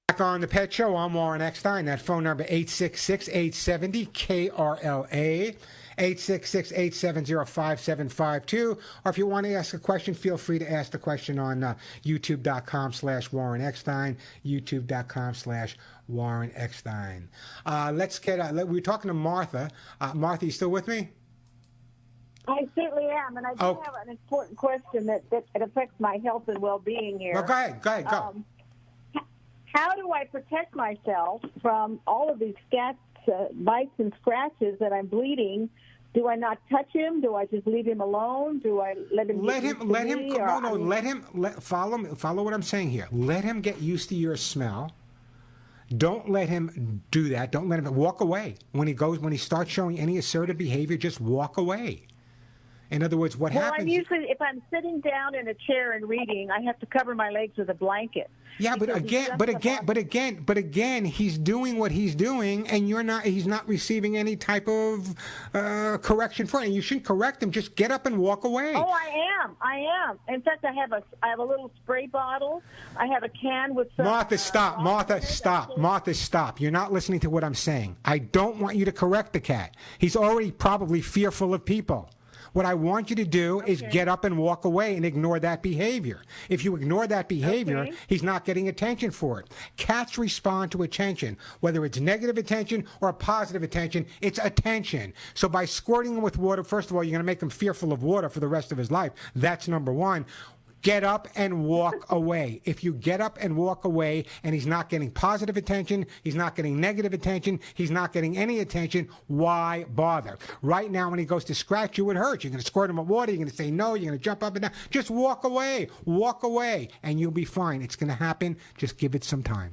Speaker 3: back on the Pet Show, I'm Warren Eckstein. That phone number 866-870-KRLA, 866-870-5752. Or if you want to ask a question, feel free to ask the question on youtube.com/Warren Eckstein, youtube.com/Warren Eckstein. Let's get, we were talking to Martha. Martha, you still with me?
Speaker 6: I certainly am, and I do have an important question that affects my health and well-being here.
Speaker 3: Well, go ahead, go.
Speaker 6: How do I protect myself from all of these bites and scratches that I'm bleeding? Do I not touch him? Do I just leave him alone? Do I let him follow what I'm saying here. Let him get used to your smell. Don't let him do that. Don't let him walk away. When he starts showing any assertive behavior, just walk away. In other words, what happens? I'm usually, if I'm sitting down in a chair and reading, I have to cover my legs with a blanket.
Speaker 3: Yeah, but again, he's doing what he's doing, and he's not receiving any type of correction for it. And you shouldn't correct him. Just get up and walk away.
Speaker 6: Oh, I am. In fact, I have a little spray bottle. I have a can with some.
Speaker 3: Martha, stop. Martha, stop. You're not listening to what I'm saying. I don't want you to correct the cat. He's already probably fearful of people. What I want you to do is get up and walk away and ignore that behavior. If you ignore that behavior, he's not getting attention for it. Cats respond to attention. Whether it's negative attention or positive attention, it's attention. So by squirting him with water, first of all, you're going to make him fearful of water for the rest of his life. That's number one. Get up and walk away. If you get up and walk away and he's not getting positive attention, he's not getting negative attention, he's not getting any attention, why bother? Right now when he goes to scratch you, it hurts. You're going to squirt him with water, you're going to say no, you're going to jump up and down. Just walk away, and you'll be fine. It's going to happen. Just give it some time.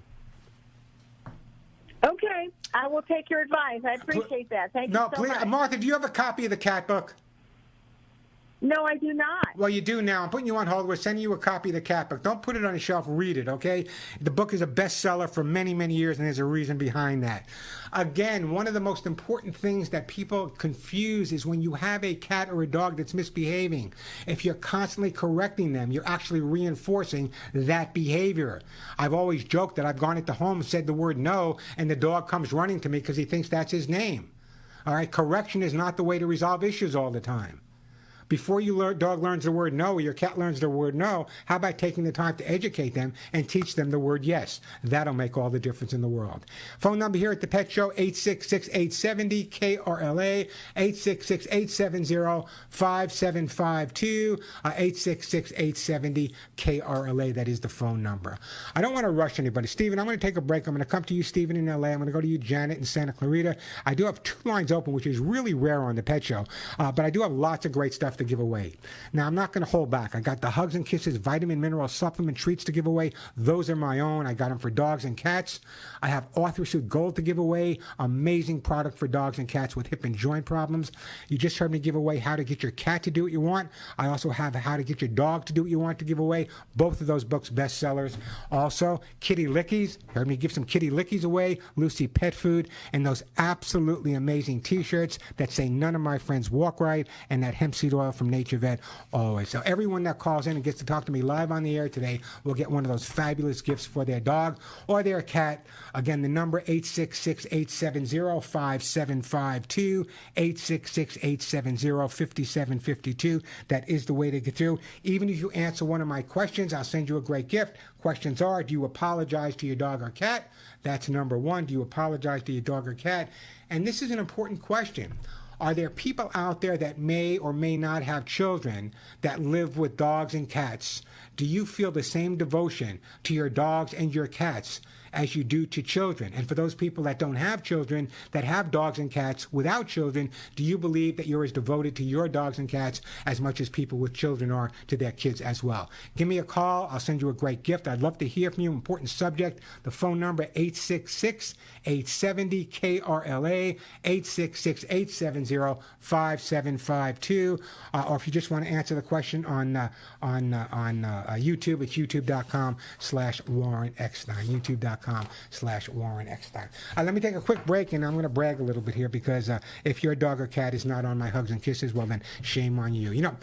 Speaker 6: Okay, I will take your advice. I appreciate that. Thank you so much.
Speaker 3: Martha, do you have a copy of the cat book?
Speaker 6: No, I do not.
Speaker 3: Well, you do now. I'm putting you on hold. We're sending you a copy of the cat book. Don't put it on a shelf. Read it, okay? The book is a bestseller for many, many years, and there's a reason behind that. Again, one of the most important things that people confuse is when you have a cat or a dog that's misbehaving. If you're constantly correcting them, you're actually reinforcing that behavior. I've always joked that I've gone into homes, said the word no, and the dog comes running to me because he thinks that's his name. All right? Correction is not the way to resolve issues all the time. Before your dog learns the word no, or your cat learns the word no, how about taking the time to educate them and teach them the word yes? That'll make all the difference in the world. Phone number here at the Pet Show, 866-870-KRLA, 866-870-5752, 866-870-KRLA. That is the phone number. I don't want to rush anybody. Stephen, I'm going to take a break. I'm going to come to you, Stephen, in L.A. I'm going to go to you, Janet, in Santa Clarita. I do have 2 lines open, which is really rare on the Pet Show, but I do have lots of great stuff to give away. Now, I'm not going to hold back. I got the Hugs and Kisses vitamin mineral supplement treats to give away. Those are my own. I got them for dogs and cats. I have Arthrosuit Gold to give away. Amazing product for dogs and cats with hip and joint problems. You just heard me give away how to get your cat to do what you want. I also have how to get your dog to do what you want to give away. Both of those books bestsellers. Also, Kitty Lickies. Heard me give some Kitty Lickies away. Lucy Pet Food. And those absolutely amazing t-shirts that say none of my friends walk right, and that hemp seed oil from Nature Vet always. So everyone that calls in and gets to talk to me live on the air today will get one of those fabulous gifts for their dog or their cat. Again, the number 866-870-5752, 866-870-5752. That is the way to get through. Even if you answer one of my questions, I'll send you a great gift. Questions are, do you apologize to your dog or cat? That's number 1. Do you apologize to your dog or cat? And this is an important question. Are there people out there that may or may not have children that live with dogs and cats? Do you feel the same devotion to your dogs and your cats as you do to children? And for those people that don't have children, that have dogs and cats without children, do you believe that you're as devoted to your dogs and cats as much as people with children are to their kids as well? Give me a call. I'll send you a great gift. I'd love to hear from you. Important subject. The phone number, 866-870-KRLA, 866-870-5752. Or if you just want to answer the question on YouTube, it's youtube.com/Warren Eckstein. youtube.com/Warren Eckstein. Let me take a quick break, and I'm going to brag a little bit here because if your dog or cat is not on my Hugs and Kisses, well then shame on you. You know,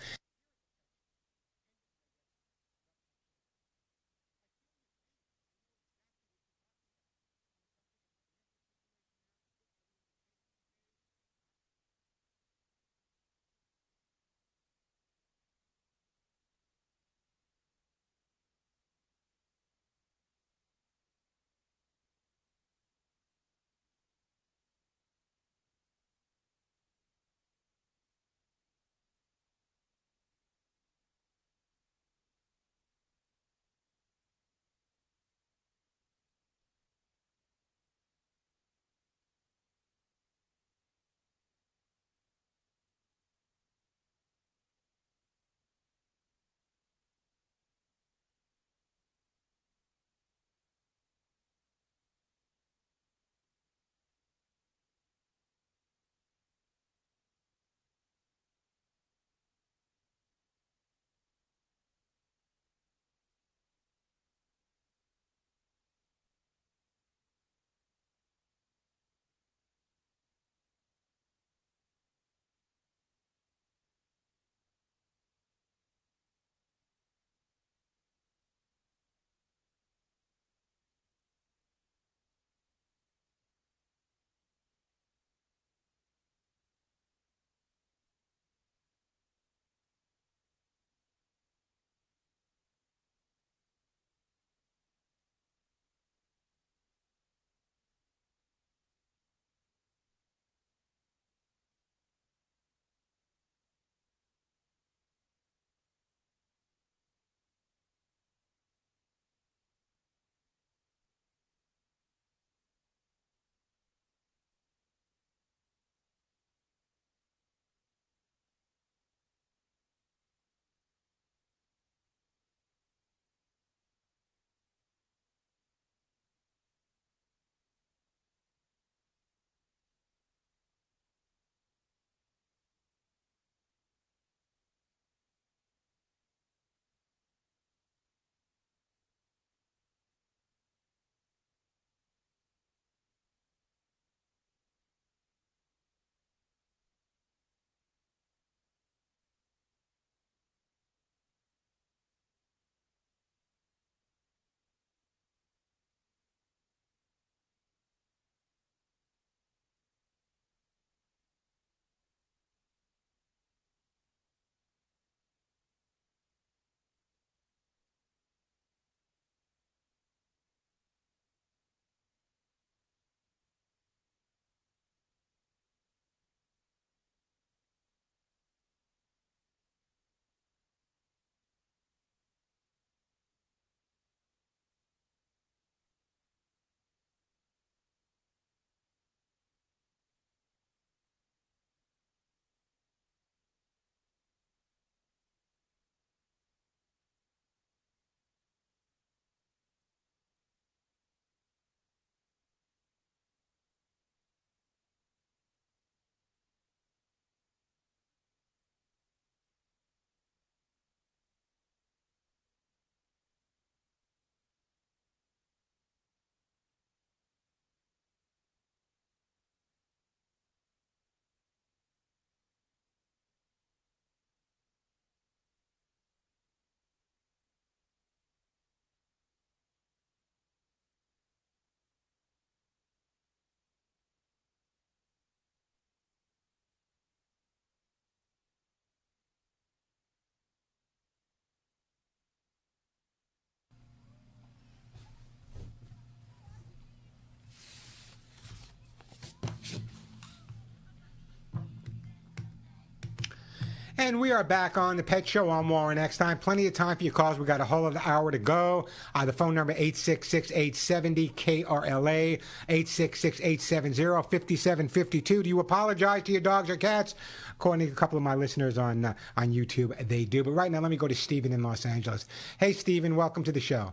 Speaker 3: And we are back on the Pet Show on Warren Eckstein. Plenty of time for your calls. We got a whole other hour to go. The phone number 866-870-KRLA, 866-870-5752. Do you apologize to your dogs or cats? According to a couple of my listeners on YouTube, they do. But right now, let me go to Stephen in Los Angeles. Hey, Stephen, welcome to the show.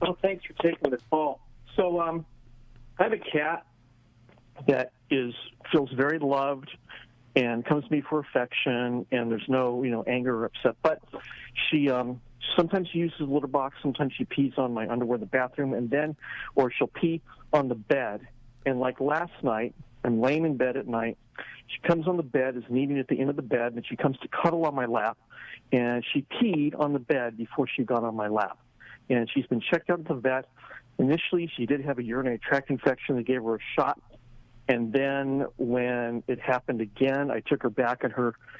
Speaker 7: Well, thanks for taking the call. So I have a cat that feels very loved and comes to me for affection, and there's no, anger or upset. But she sometimes she uses a litter box, sometimes she pees on my underwear in the bathroom, or she'll pee on the bed. And like last night, I'm laying in bed at night. She comes on the bed, is kneading at the end of the bed, and she comes to cuddle on my lap, and she peed on the bed before she got on my lap. And she's been checked out at the vet. Initially, she did have a urinary tract infection. They gave her a shot. And then when it happened again, I took her back, and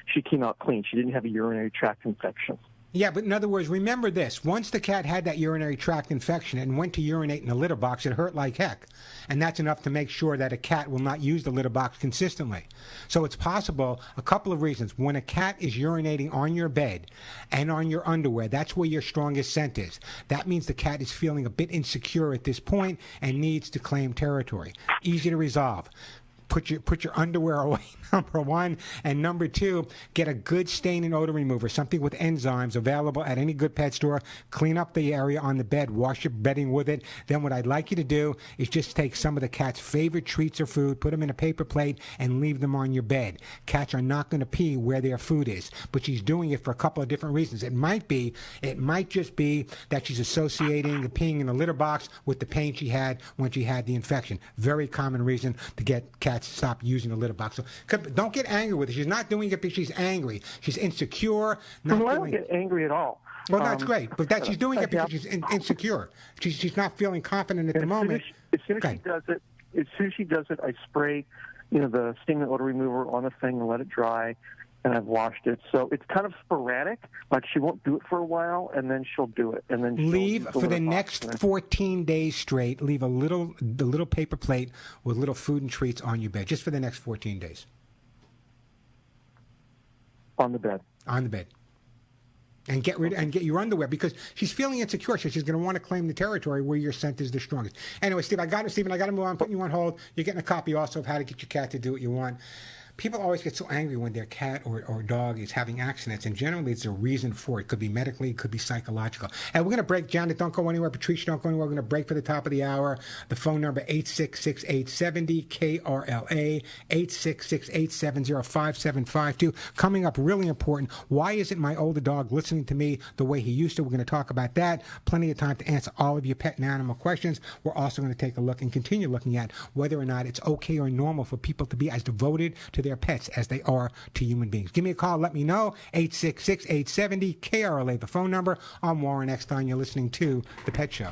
Speaker 7: she came out clean. She didn't have a urinary tract infection.
Speaker 3: Yeah, but in other words, remember this. Once the cat had that urinary tract infection and went to urinate in a litter box, it hurt like heck. And that's enough to make sure that a cat will not use the litter box consistently. So it's possible, a couple of reasons. When a cat is urinating on your bed and on your underwear, that's where your strongest scent is. That means the cat is feeling a bit insecure at this point and needs to claim territory. Easy to resolve. Put your underwear away, number one. And number two, get a good stain and odor remover, something with enzymes available at any good pet store. Clean up the area on the bed, wash your bedding with it. Then what I'd like you to do is just take some of the cat's favorite treats or food, put them in a paper plate, and leave them on your bed. Cats are not going to pee where their food is, but she's doing it for a couple of different reasons. It might just be that she's associating the peeing in a litter box with the pain she had when she had the infection. Very common reason to get cats to stop using the litter box. So don't get angry with her. She's not doing it because she's angry. She's insecure.
Speaker 7: I don't get angry at all.
Speaker 3: Well, that's great, but she's doing it because she's insecure. She's not feeling confident at the moment.
Speaker 7: As soon as she does it, I spray, the stain and odor remover on the thing and let it dry, and I've washed it. So it's kind of sporadic. Like she won't do it for a while, and then she'll do it, and then
Speaker 3: leave for the next 14 days straight. Leave the little paper plate with little food and treats on your bed, just for the next 14 days.
Speaker 7: On the bed.
Speaker 3: On the bed. And get your underwear, because she's feeling insecure. So she's going to want to claim the territory where your scent is the strongest. Anyway, Stephen, I got to move on. I'm putting you on hold. You're getting a copy also of How to Get Your Cat to Do What You Want. People always get so angry when their cat or dog is having accidents, and generally it's a reason for it. It could be medically, it could be psychological. And we're going to break. Janet, don't go anywhere. Patricia, don't go anywhere. We're going to break for the top of the hour. The phone number, 866-870-KRLA, 866-870-5752. Coming up, really important, why isn't my older dog listening to me the way he used to? We're going to talk about that. Plenty of time to answer all of your pet and animal questions. We're also going to take a look and continue looking at whether or not it's okay or normal for people to be as devoted to their pets as they are to human beings. Give me a call. Let me know. 866-870-KRLA, the phone number. I'm Warren Eckstein. You're listening to The Pet Show.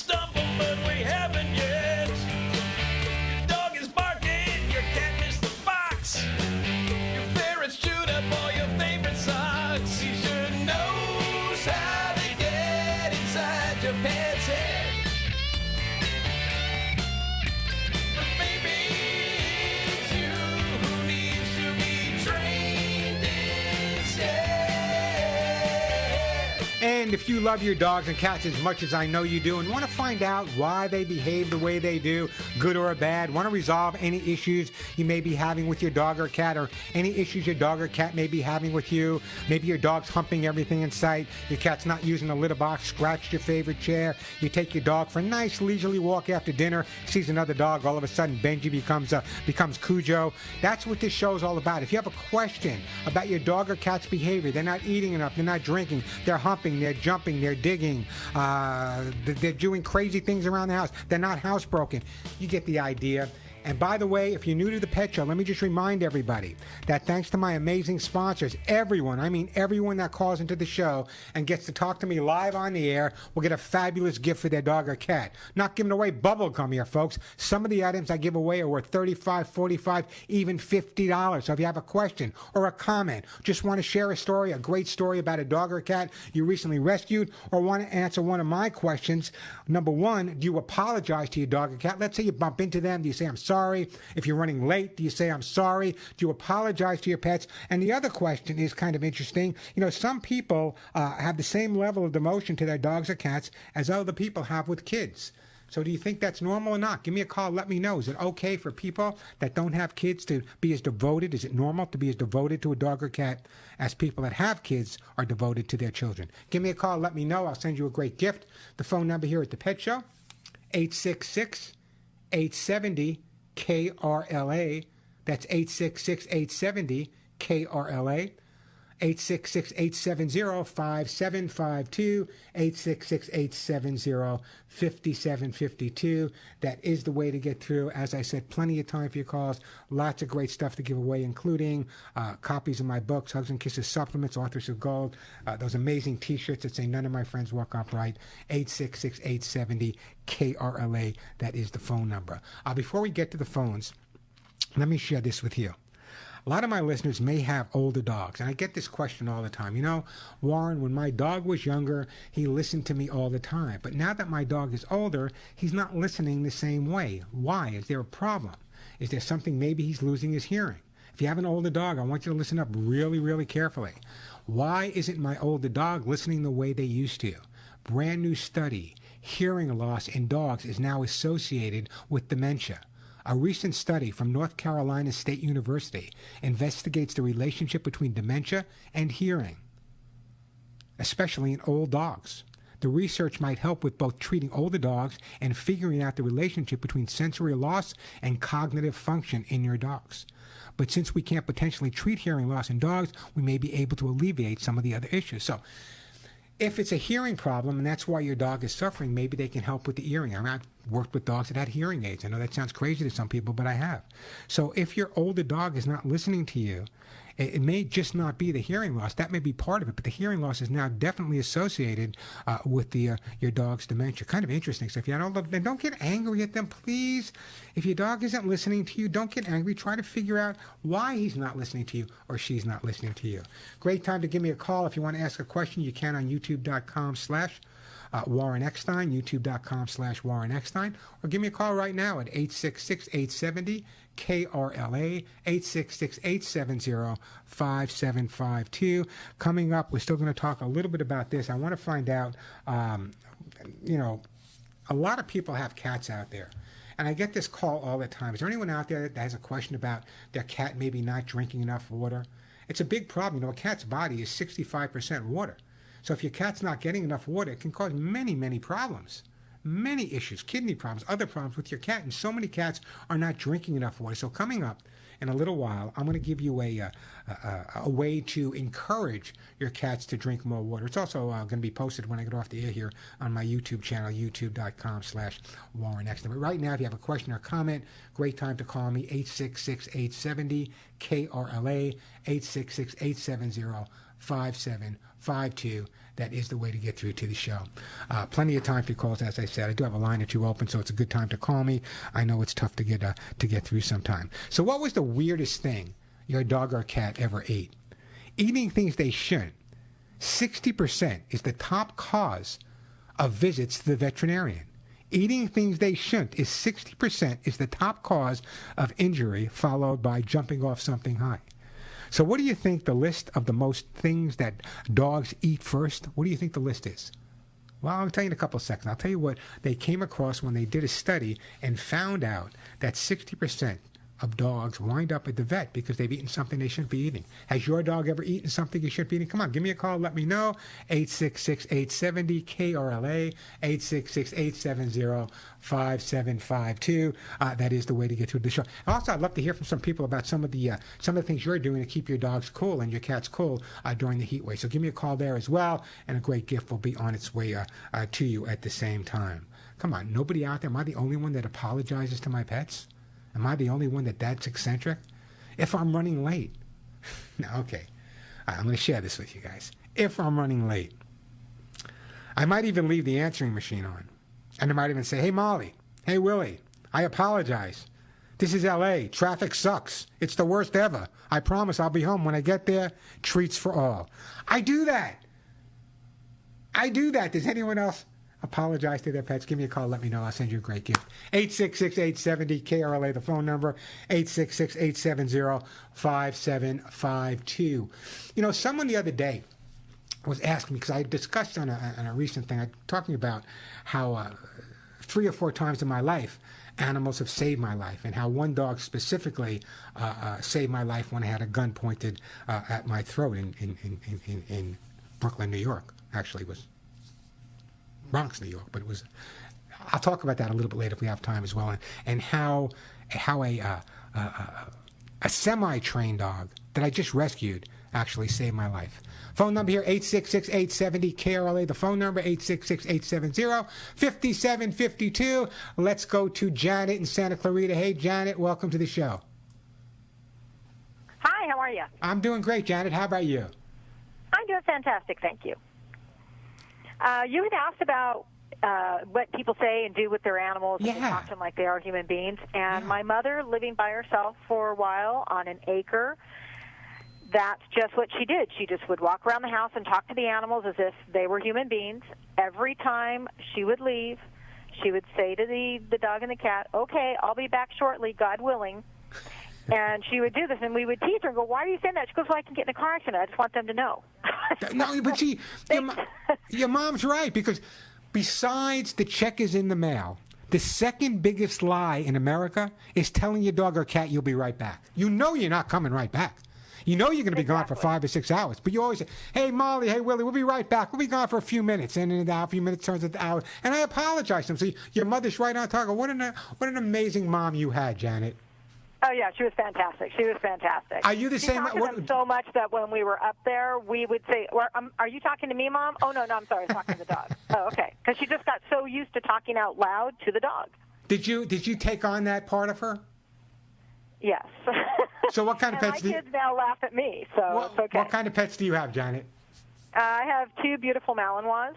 Speaker 8: stumble, but we haven't yet. Your dog is barking, your cat missed the box. Your ferret's chewed up all your favorite socks. He sure knows how to get inside your pet's head. But maybe it's you who needs to be trained instead.
Speaker 3: And if you love your dogs and cats as much as I know you do and want to find out why they behave the way they do, good or bad, want to resolve any issues you may be having with your dog or cat, or any issues your dog or cat may be having with you, maybe your dog's humping everything in sight, your cat's not using the litter box, scratched your favorite chair, you take your dog for a nice leisurely walk after dinner, sees another dog, all of a sudden Benji becomes Cujo. That's what this show is all about. If you have a question about your dog or cat's behavior, they're not eating enough, they're not drinking, they're humping, they're jumping, they're digging, they're doing crazy things around the house, they're not housebroken, you get the idea. And by the way, if you're new to the Pet Show, let me just remind everybody that thanks to my amazing sponsors, everyone, I mean everyone that calls into the show and gets to talk to me live on the air will get a fabulous gift for their dog or cat. Not giving away bubble gum here, folks. Some of the items I give away are worth $35, $45, even $50. So if you have a question or a comment, just want to share a story, a great story about a dog or cat you recently rescued, or want to answer one of my questions, number one, do you apologize to your dog or cat? Let's say you bump into them. Do you say, I'm sorry? If you're running late, do you say, I'm sorry? Do you apologize to your pets? And the other question is kind of interesting. You know, some people have the same level of devotion to their dogs or cats as other people have with kids. So do you think that's normal or not? Give me a call. Let me know. Is it okay for people that don't have kids to be as devoted? Is it normal to be as devoted to a dog or cat as people that have kids are devoted to their children? Give me a call. Let me know. I'll send you a great gift. The phone number here at the Pet Show, 866-870 KRLA. That's 866-870 KRLA. 866-870-5752, 866-870-5752. That is the way to get through. As I said, plenty of time for your calls. Lots of great stuff to give away, including copies of my books, Hugs and Kisses Supplements, Authors of Gold, those amazing T-shirts that say None of My Friends Walk Upright, 866-870-KRLA. That is the phone number. Before we get to the phones, let me share this with you. A lot of my listeners may have older dogs, and I get this question all the time. You know, Warren, when my dog was younger, he listened to me all the time. But now that my dog is older, he's not listening the same way. Why? Is there a problem? Is there something, maybe he's losing his hearing? If you have an older dog, I want you to listen up really, really carefully. Why isn't my older dog listening the way they used to? Brand new study, hearing loss in dogs is now associated with dementia. A recent study from North Carolina State University investigates the relationship between dementia and hearing, especially in old dogs. The research might help with both treating older dogs and figuring out the relationship between sensory loss and cognitive function in your dogs. But since we can't potentially treat hearing loss in dogs, we may be able to alleviate some of the other issues. So if it's a hearing problem and that's why your dog is suffering, maybe they can help with the hearing. I mean, I've worked with dogs that had hearing aids. I know that sounds crazy to some people, but I have. So if your older dog is not listening to you, it may just not be the hearing loss. That may be part of it, but the hearing loss is now definitely associated with your dog's dementia. Kind of interesting. So if you don't get angry at them, please. If your dog isn't listening to you, don't get angry. Try to figure out why he's not listening to you or she's not listening to you. Great time to give me a call. If you want to ask a question, you can on youtube.com/Warren Eckstein, youtube.com/Warren Eckstein, or give me a call right now at 866-870 KRLA, 866-870-5752. Coming up, we're still going to talk a little bit about this. I want to find out, you know, a lot of people have cats out there. And I get this call all the time. Is there anyone out there that has a question about their cat maybe not drinking enough water? It's a big problem. You know, a cat's body is 65% water. So if your cat's not getting enough water, it can cause many, many problems. Many issues, kidney problems, other problems with your cat. And so many cats are not drinking enough water. So coming up in a little while, I'm going to give you a way to encourage your cats to drink more water. It's also going to be posted when I get off the air here on my YouTube channel, youtube.com/Warren Eckstein. But right now, if you have a question or comment, great time to call me, 866-870 KRLA, 866-870-5752. that is the way to get through to the show. Plenty of time for your calls, as I said. I do have a line or two open, so it's a good time to call me. I know it's tough to get through sometime. So what was the weirdest thing your dog or cat ever ate? Eating things they shouldn't. 60% is the top cause of visits to the veterinarian. Eating things they shouldn't is 60% is the top cause of injury, followed by jumping off something high. So what do you think the list of the most things that dogs eat first? What do you think the list is? Well, I'll tell you in a couple of seconds. I'll tell you what they came across when they did a study and found out that 60% of dogs wind up at the vet because they've eaten something they shouldn't be eating. Has your dog ever eaten something you shouldn't be eating? Come on, give me a call. Let me know. 866-870-KRLA, 866-870-5752. That is the way to get through the show. Also, I'd love to hear from some people about some of the things you're doing to keep your dogs cool and your cats cool during the heat wave. So give me a call there as well, and a great gift will be on its way to you at the same time. Come on, nobody out there. Am I the only one that apologizes to my pets? Am I the only one that's eccentric? If I'm running late. No, okay. I'm going to share this with you guys. If I'm running late, I might even leave the answering machine on. And I might even say, hey, Molly, hey, Willie, I apologize. This is L.A. Traffic sucks. It's the worst ever. I promise I'll be home when I get there. Treats for all. I do that. Does anyone else apologize to their pets? Give me a call. Let me know. I'll send you a great gift. 866-870-KRLA, the phone number. 866-870-5752. You know, someone the other day was asking me, because I discussed on a recent thing, talking about how 3 or 4 times in my life, animals have saved my life, and how one dog specifically saved my life when I had a gun pointed at my throat in Brooklyn, New York. Actually, it was Bronx, New York, but it was. I'll talk about that a little bit later if we have time as well, and how a semi-trained dog that I just rescued actually saved my life. Phone number here, 866-870-KRLA. The phone number, 866-870-5752. Let's go to Janet in Santa Clarita. Hey, Janet, welcome to the show.
Speaker 9: Hi, how are you?
Speaker 3: I'm doing great, Janet. How about you?
Speaker 9: I'm doing fantastic, thank you. You had asked about what people say and do with their animals, and they talk to them like they are human beings. And my mother, living by herself for a while on an acre, that's just what she did. She just would walk around the house and talk to the animals as if they were human beings. Every time she would leave, she would say to the dog and the cat, okay, I'll be back shortly, God willing. And she would do this, and we would tease her and go, why are you saying that? She goes, well, I can get in a car accident. I just want them to know.
Speaker 3: No, but see, your mom's right, because besides the check is in the mail, the second biggest lie in America is telling your dog or cat you'll be right back. You know you're not coming right back. You know you're going to be gone for 5 or 6 hours, but you always say, hey, Molly, hey, Willie, we'll be right back. We'll be gone for a few minutes, and in a few minutes turns into hours. And I apologize to them. So your mother's right on target. What an amazing mom you had, Janet.
Speaker 9: Oh, yeah, she was fantastic. She was fantastic.
Speaker 3: Are you the same?
Speaker 9: She talked to them so much that when we were up there, we would say, are you talking to me, Mom? Oh, no, I'm sorry. I was talking to the dog. Oh, okay. Because she just got so used to talking out loud to the dog.
Speaker 3: Did you take on that part of her?
Speaker 9: Yes.
Speaker 3: So what kind of pets
Speaker 9: my kids now laugh at me, so it's okay.
Speaker 3: What kind of pets do you have, Janet?
Speaker 9: I have 2 beautiful Malinois.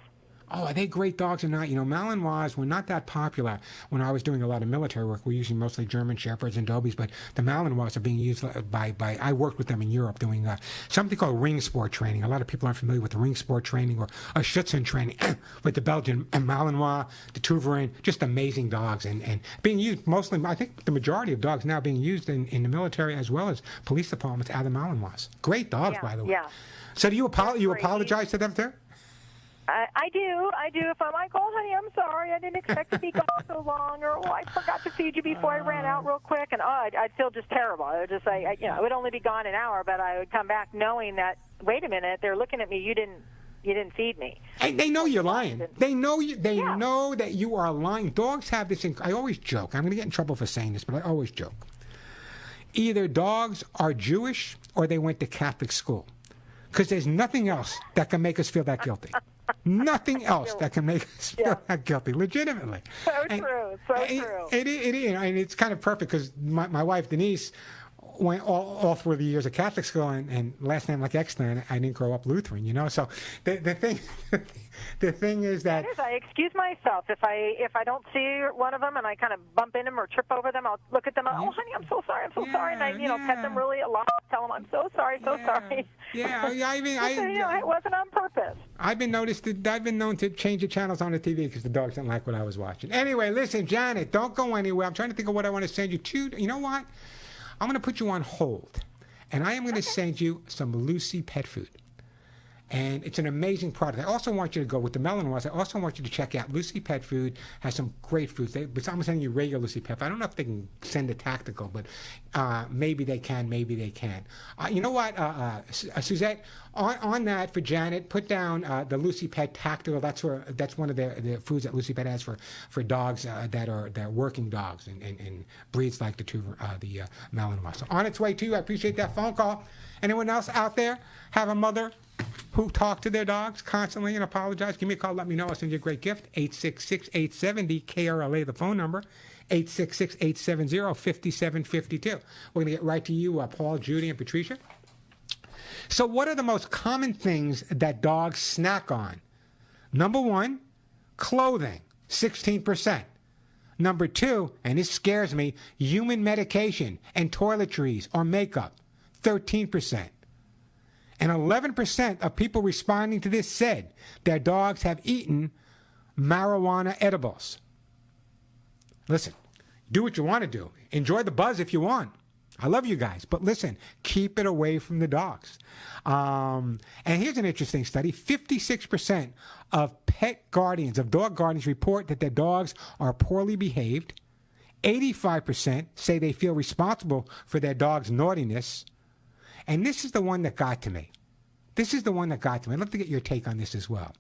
Speaker 3: Oh, are they great dogs or not? You know, Malinois were not that popular when I was doing a lot of military work. We're using mostly German Shepherds and Dobies, but the Malinois are being used by I worked with them in Europe doing something called ring sport training. A lot of people aren't familiar with the ring sport training or Schutzen training with the Belgian Malinois, the Tuverin, just amazing dogs and being used mostly, I think the majority of dogs now being used in the military as well as police departments are the Malinois. Great dogs, by the way.
Speaker 9: Yeah.
Speaker 3: So do you apologize to them too?
Speaker 9: I do. If I'm like, oh, honey, I'm sorry. I didn't expect to be gone so long. Or, oh, I forgot to feed you before I ran out real quick. And, I'd feel just terrible. I would just say, I would only be gone an hour, but I would come back knowing that, wait a minute, they're looking at me. You didn't feed me.
Speaker 3: And they know you're lying. They know you. They know that you are lying. Dogs have this. I always joke. I'm going to get in trouble for saying this, but I always joke. Either dogs are Jewish or they went to Catholic school. Because there's nothing else that can make us feel that guilty. Nothing else that can make us feel that guilty, legitimately.
Speaker 9: So true.
Speaker 3: And it's kind of perfect because my wife, Denise, went all through the years of Catholic school, and last name like Eckstein, I didn't grow up Lutheran, you know. So the thing the thing is that
Speaker 9: I excuse myself if I don't see one of them and I kind of bump into them or trip over them. I'll look at them. Oh, honey, I'm so sorry. I'm so sorry. And I pet them really a lot. Tell them I'm so sorry, sorry.
Speaker 3: Yeah, I mean,
Speaker 9: it wasn't on purpose.
Speaker 3: I've been known to change the channels on the TV because the dogs didn't like what I was watching. Anyway, listen, Janet, don't go anywhere. I'm trying to think of what I want to send you to. You know what? I'm going to put you on hold, and I am going to send you some Lucy pet food. And it's an amazing product. I also want you to go with the melon ones. I also want you to check out Lucy Pet Food. Has some great foods. I'm sending you regular Lucy Pet Food. I don't know if they can send a tactical, but maybe they can. Maybe they can. You know what, Suzette? On that for Janet, put down the Lucy Pet Tactical. That's one of the foods that Lucy Pet has for dogs that are working dogs and breeds like the Malinois. So on its way to you. I appreciate that phone call. Anyone else out there have a mother who talk to their dogs constantly and apologize? Give me a call. Let me know. I'll send you a great gift. 866-870-KRLA, the phone number. 866-870-5752. We're going to get right to you, Paul, Judy, and Patricia. So what are the most common things that dogs snack on? Number one, clothing, 16%. Number two, and this scares me, human medication and toiletries or makeup, 13%. And 11% of people responding to this said their dogs have eaten marijuana edibles. Listen, do what you want to do. Enjoy the buzz if you want. I love you guys, but listen, keep it away from the dogs. And here's an interesting study. 56% of pet guardians, of dog guardians, report that their dogs are poorly behaved. 85% say they feel responsible for their dog's naughtiness. And this is the one that got to me. I'd love to get your take on this as well.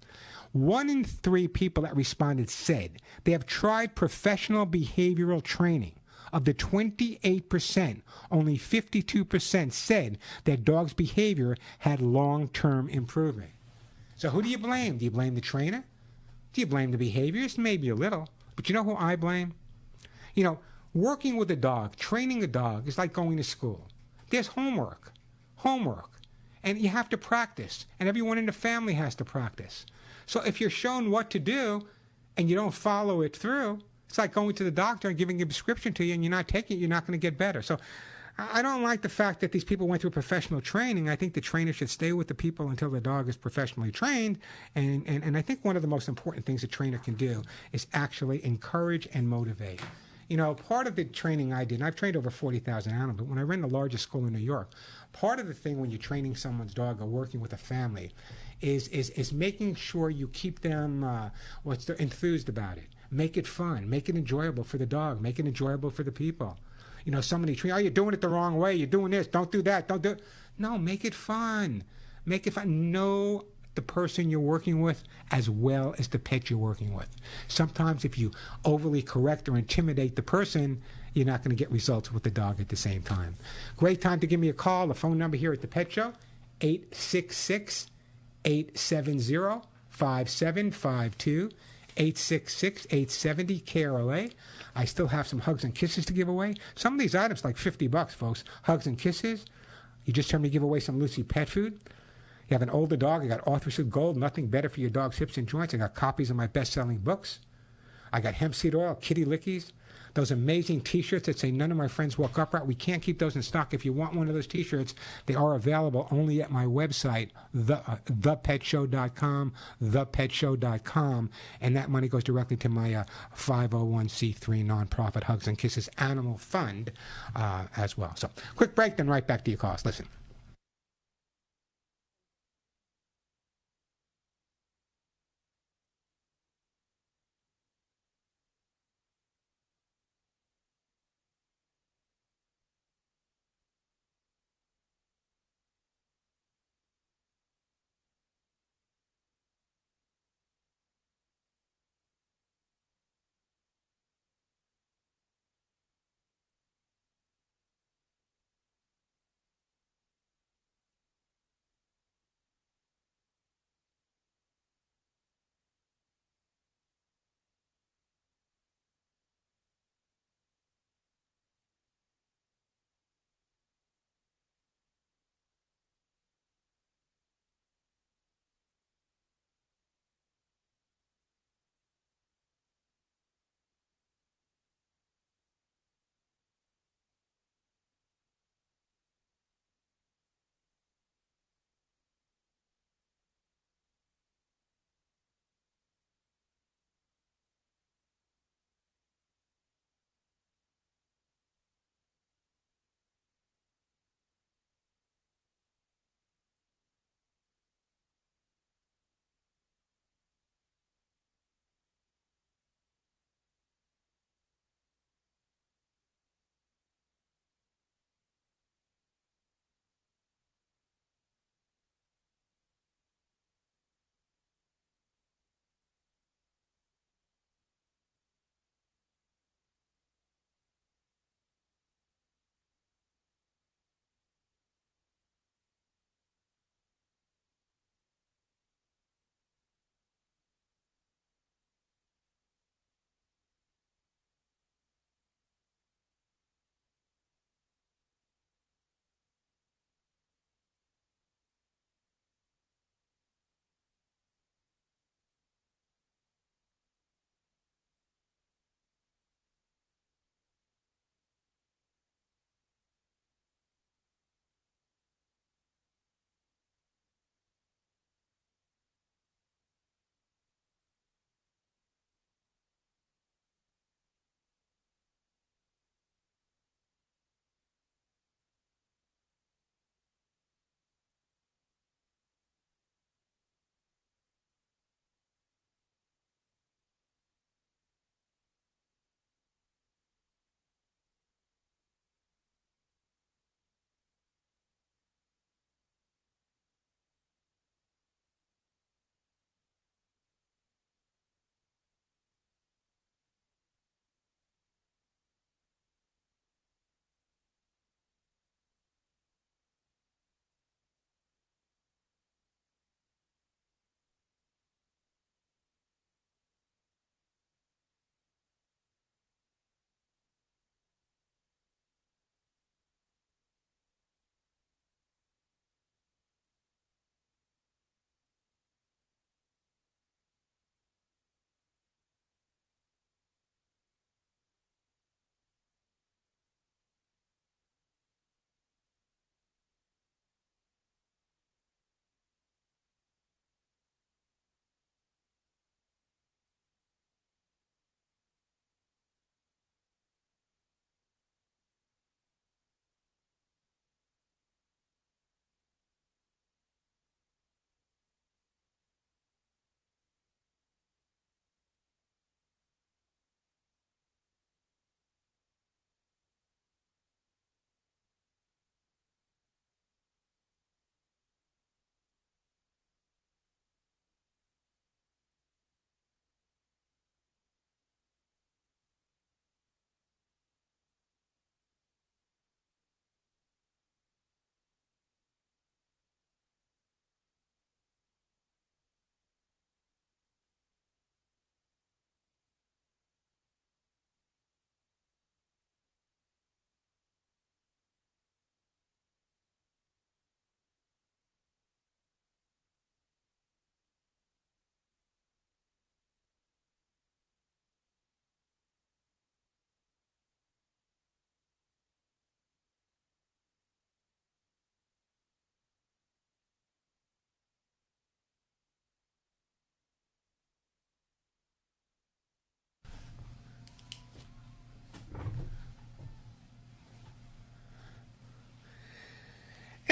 Speaker 3: 1 in 3 people that responded said they have tried professional behavioral training. Of the 28%, only 52% said their dog's behavior had long-term improvement. So who do you blame? Do you blame the trainer? Do you blame the behaviorist? Maybe a little. But you know who I blame? You know, working with a dog, training a dog is like going to school. There's homework. And you have to practice. And everyone in the family has to practice. So if you're shown what to do and you don't follow it through, it's like going to the doctor and giving a prescription to you and you're not taking it, you're not going to get better. So I don't like the fact that these people went through professional training. I think the trainer should stay with the people until the dog is professionally trained. And I think one of the most important things a trainer can do is actually encourage and motivate. You know, part of the training I did, and I've trained over 40,000 animals, but when I ran the largest school in New York, part of the thing when you're training someone's dog or working with a family is making sure you keep them enthused about it. Make it fun. Make it enjoyable for the dog. Make it enjoyable for the people. You know, somebody, oh, you're doing it the wrong way. You're doing this. Don't do that. Don't do it. No, make it fun. Make it fun. Know the person you're working with as well as the pet you're working with. Sometimes if you overly correct or intimidate the person, you're not going to get results with the dog at the same time. Great time to give me a call. The phone number here at the Pet Show, 866-870-5752. 866-870-KRLA. I still have some hugs and kisses to give away. Some of these items like $50, folks. Hugs and kisses. You just heard me give away some Lucy pet food. You have an older dog. I got Arthur Gold, nothing better for your dog's hips and joints. I got copies of my best-selling books. I got hemp seed oil, kitty lickies. Those amazing T-shirts that say none of my friends walk upright. We can't keep those in stock. If you want one of those T-shirts, they are available only at my website, thepetshow.com, thepetshow.com, and that money goes directly to my 501c3 nonprofit Hugs and Kisses Animal Fund as well. So, quick break, then right back to your calls. Listen.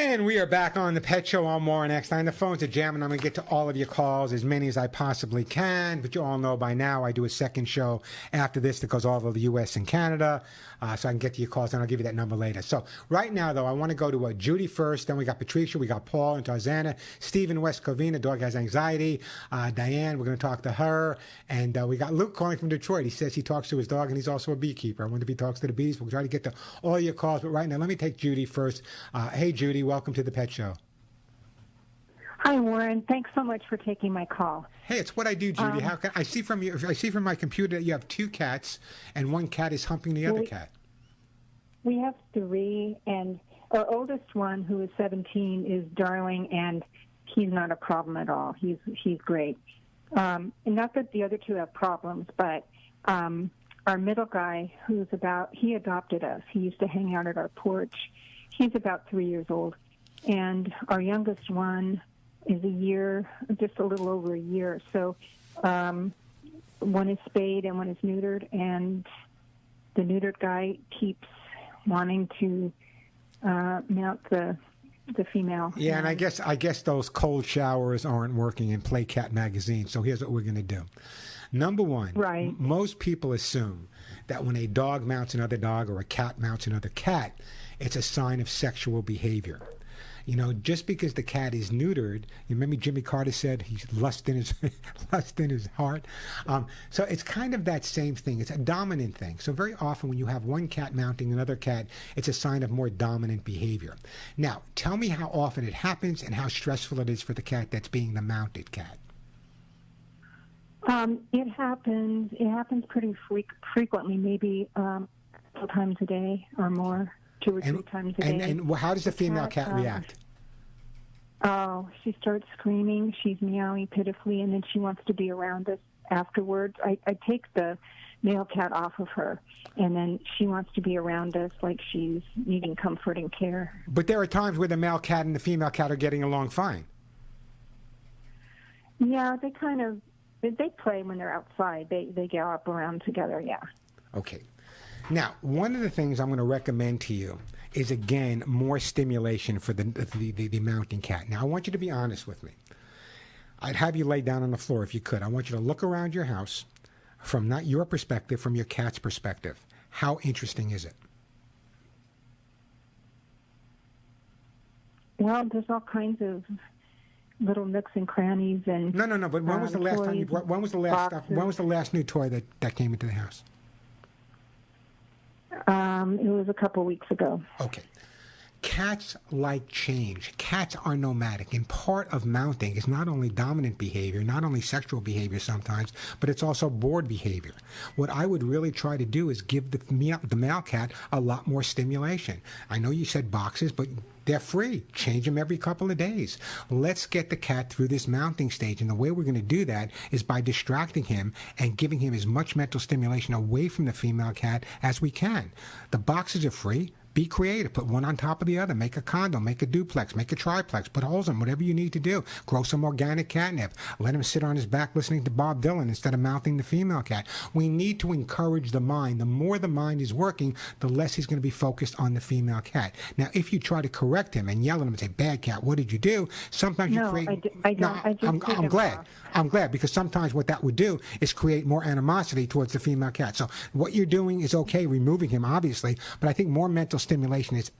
Speaker 3: And we are back on the Pet Show on Warren Eckstein. The phones are jamming. I'm going to get to all of your calls, as many as I possibly can. But you all know by now I do a second show after this that goes all over the U.S. and Canada. So I can get to your calls, and I'll give you that number later. So right now, though, I want to go to Judy first. Then we got Patricia. We got Paul and Tarzana. Steve in West Covina. Dog has anxiety. Diane, we're going to talk to her. And we got Luke calling from Detroit. He says he talks to his dog, and he's also a beekeeper. I wonder if he talks to the bees. We'll try to get to all your calls. But right now, let me take Judy first. Hey, Judy. Welcome to the Pet Show.
Speaker 10: Hi, Warren. Thanks so much for taking my call.
Speaker 3: Hey, it's what I do, Judy. How can I see from my computer that you have 2 cats and 1 cat is humping the other cat?
Speaker 10: We have 3, and our oldest one, who is 17, is darling, and he's not a problem at all. He's great. And not that the other 2 have problems, but our middle guy, he adopted us. He used to hang out at our porch. He's about 3 years old. And our youngest one is just a little over a year. So one is spayed and one is neutered, and the neutered guy keeps wanting to mount the female.
Speaker 3: Yeah, and I guess those cold showers aren't working in Play Cat magazine. So here's what we're going to do. Number one,
Speaker 10: right.
Speaker 3: Most people assume that when a dog mounts another dog or a cat mounts another cat, it's a sign of sexual behavior. You know, just because the cat is neutered, you remember Jimmy Carter said he's lust in his heart. So it's kind of that same thing. It's a dominant thing. So very often when you have one cat mounting another cat, it's a sign of more dominant behavior. Now, tell me how often it happens and how stressful it is for the cat that's being the mounted cat.
Speaker 10: It happens pretty frequently, maybe a couple times a day or more. 2 or 3 times a day.
Speaker 3: And how does the female cat react?
Speaker 10: Oh, she starts screaming. She's meowing pitifully, and then she wants to be around us afterwards. I take the male cat off of her, and then she wants to be around us like she's needing comfort and care.
Speaker 3: But there are times where the male cat and the female cat are getting along fine.
Speaker 10: Yeah, they play when they're outside. They gallop around together, yeah.
Speaker 3: Okay. Now, one of the things I'm going to recommend to you is, again, more stimulation for the mounting cat. Now, I want you to be honest with me. I'd have you lay down on the floor if you could. I want you to look around your house from not your perspective, from your cat's perspective. How interesting is it?
Speaker 10: Well, there's all kinds of little nooks and crannies and
Speaker 3: No. But when was the last time? When was the last new toy that came into the house?
Speaker 10: It was a couple weeks ago.
Speaker 3: Okay. Cats like change. Cats are nomadic. And part of mounting is not only dominant behavior, not only sexual behavior sometimes, but it's also bored behavior. What I would really try to do is give the male cat a lot more stimulation. I know you said boxes, but they're free. Change them every couple of days. Let's get the cat through this mounting stage. And the way we're going to do that is by distracting him and giving him as much mental stimulation away from the female cat as we can. The boxes are free. Be creative. Put one on top of the other. Make a condo. Make a duplex. Make a triplex. Put holes in whatever you need to do. Grow some organic catnip. Let him sit on his back listening to Bob Dylan instead of mounting the female cat. We need to encourage the mind. The more the mind is working, the less he's going to be focused on the female cat. Now, if you try to correct him and yell at him and say, "Bad cat, what did you do?" Sometimes you create...
Speaker 10: I don't.
Speaker 3: I'm glad. I'm glad, because sometimes what that would do is create more animosity towards the female cat. So what you're doing is okay, removing him, obviously, but I think more mental stimulation is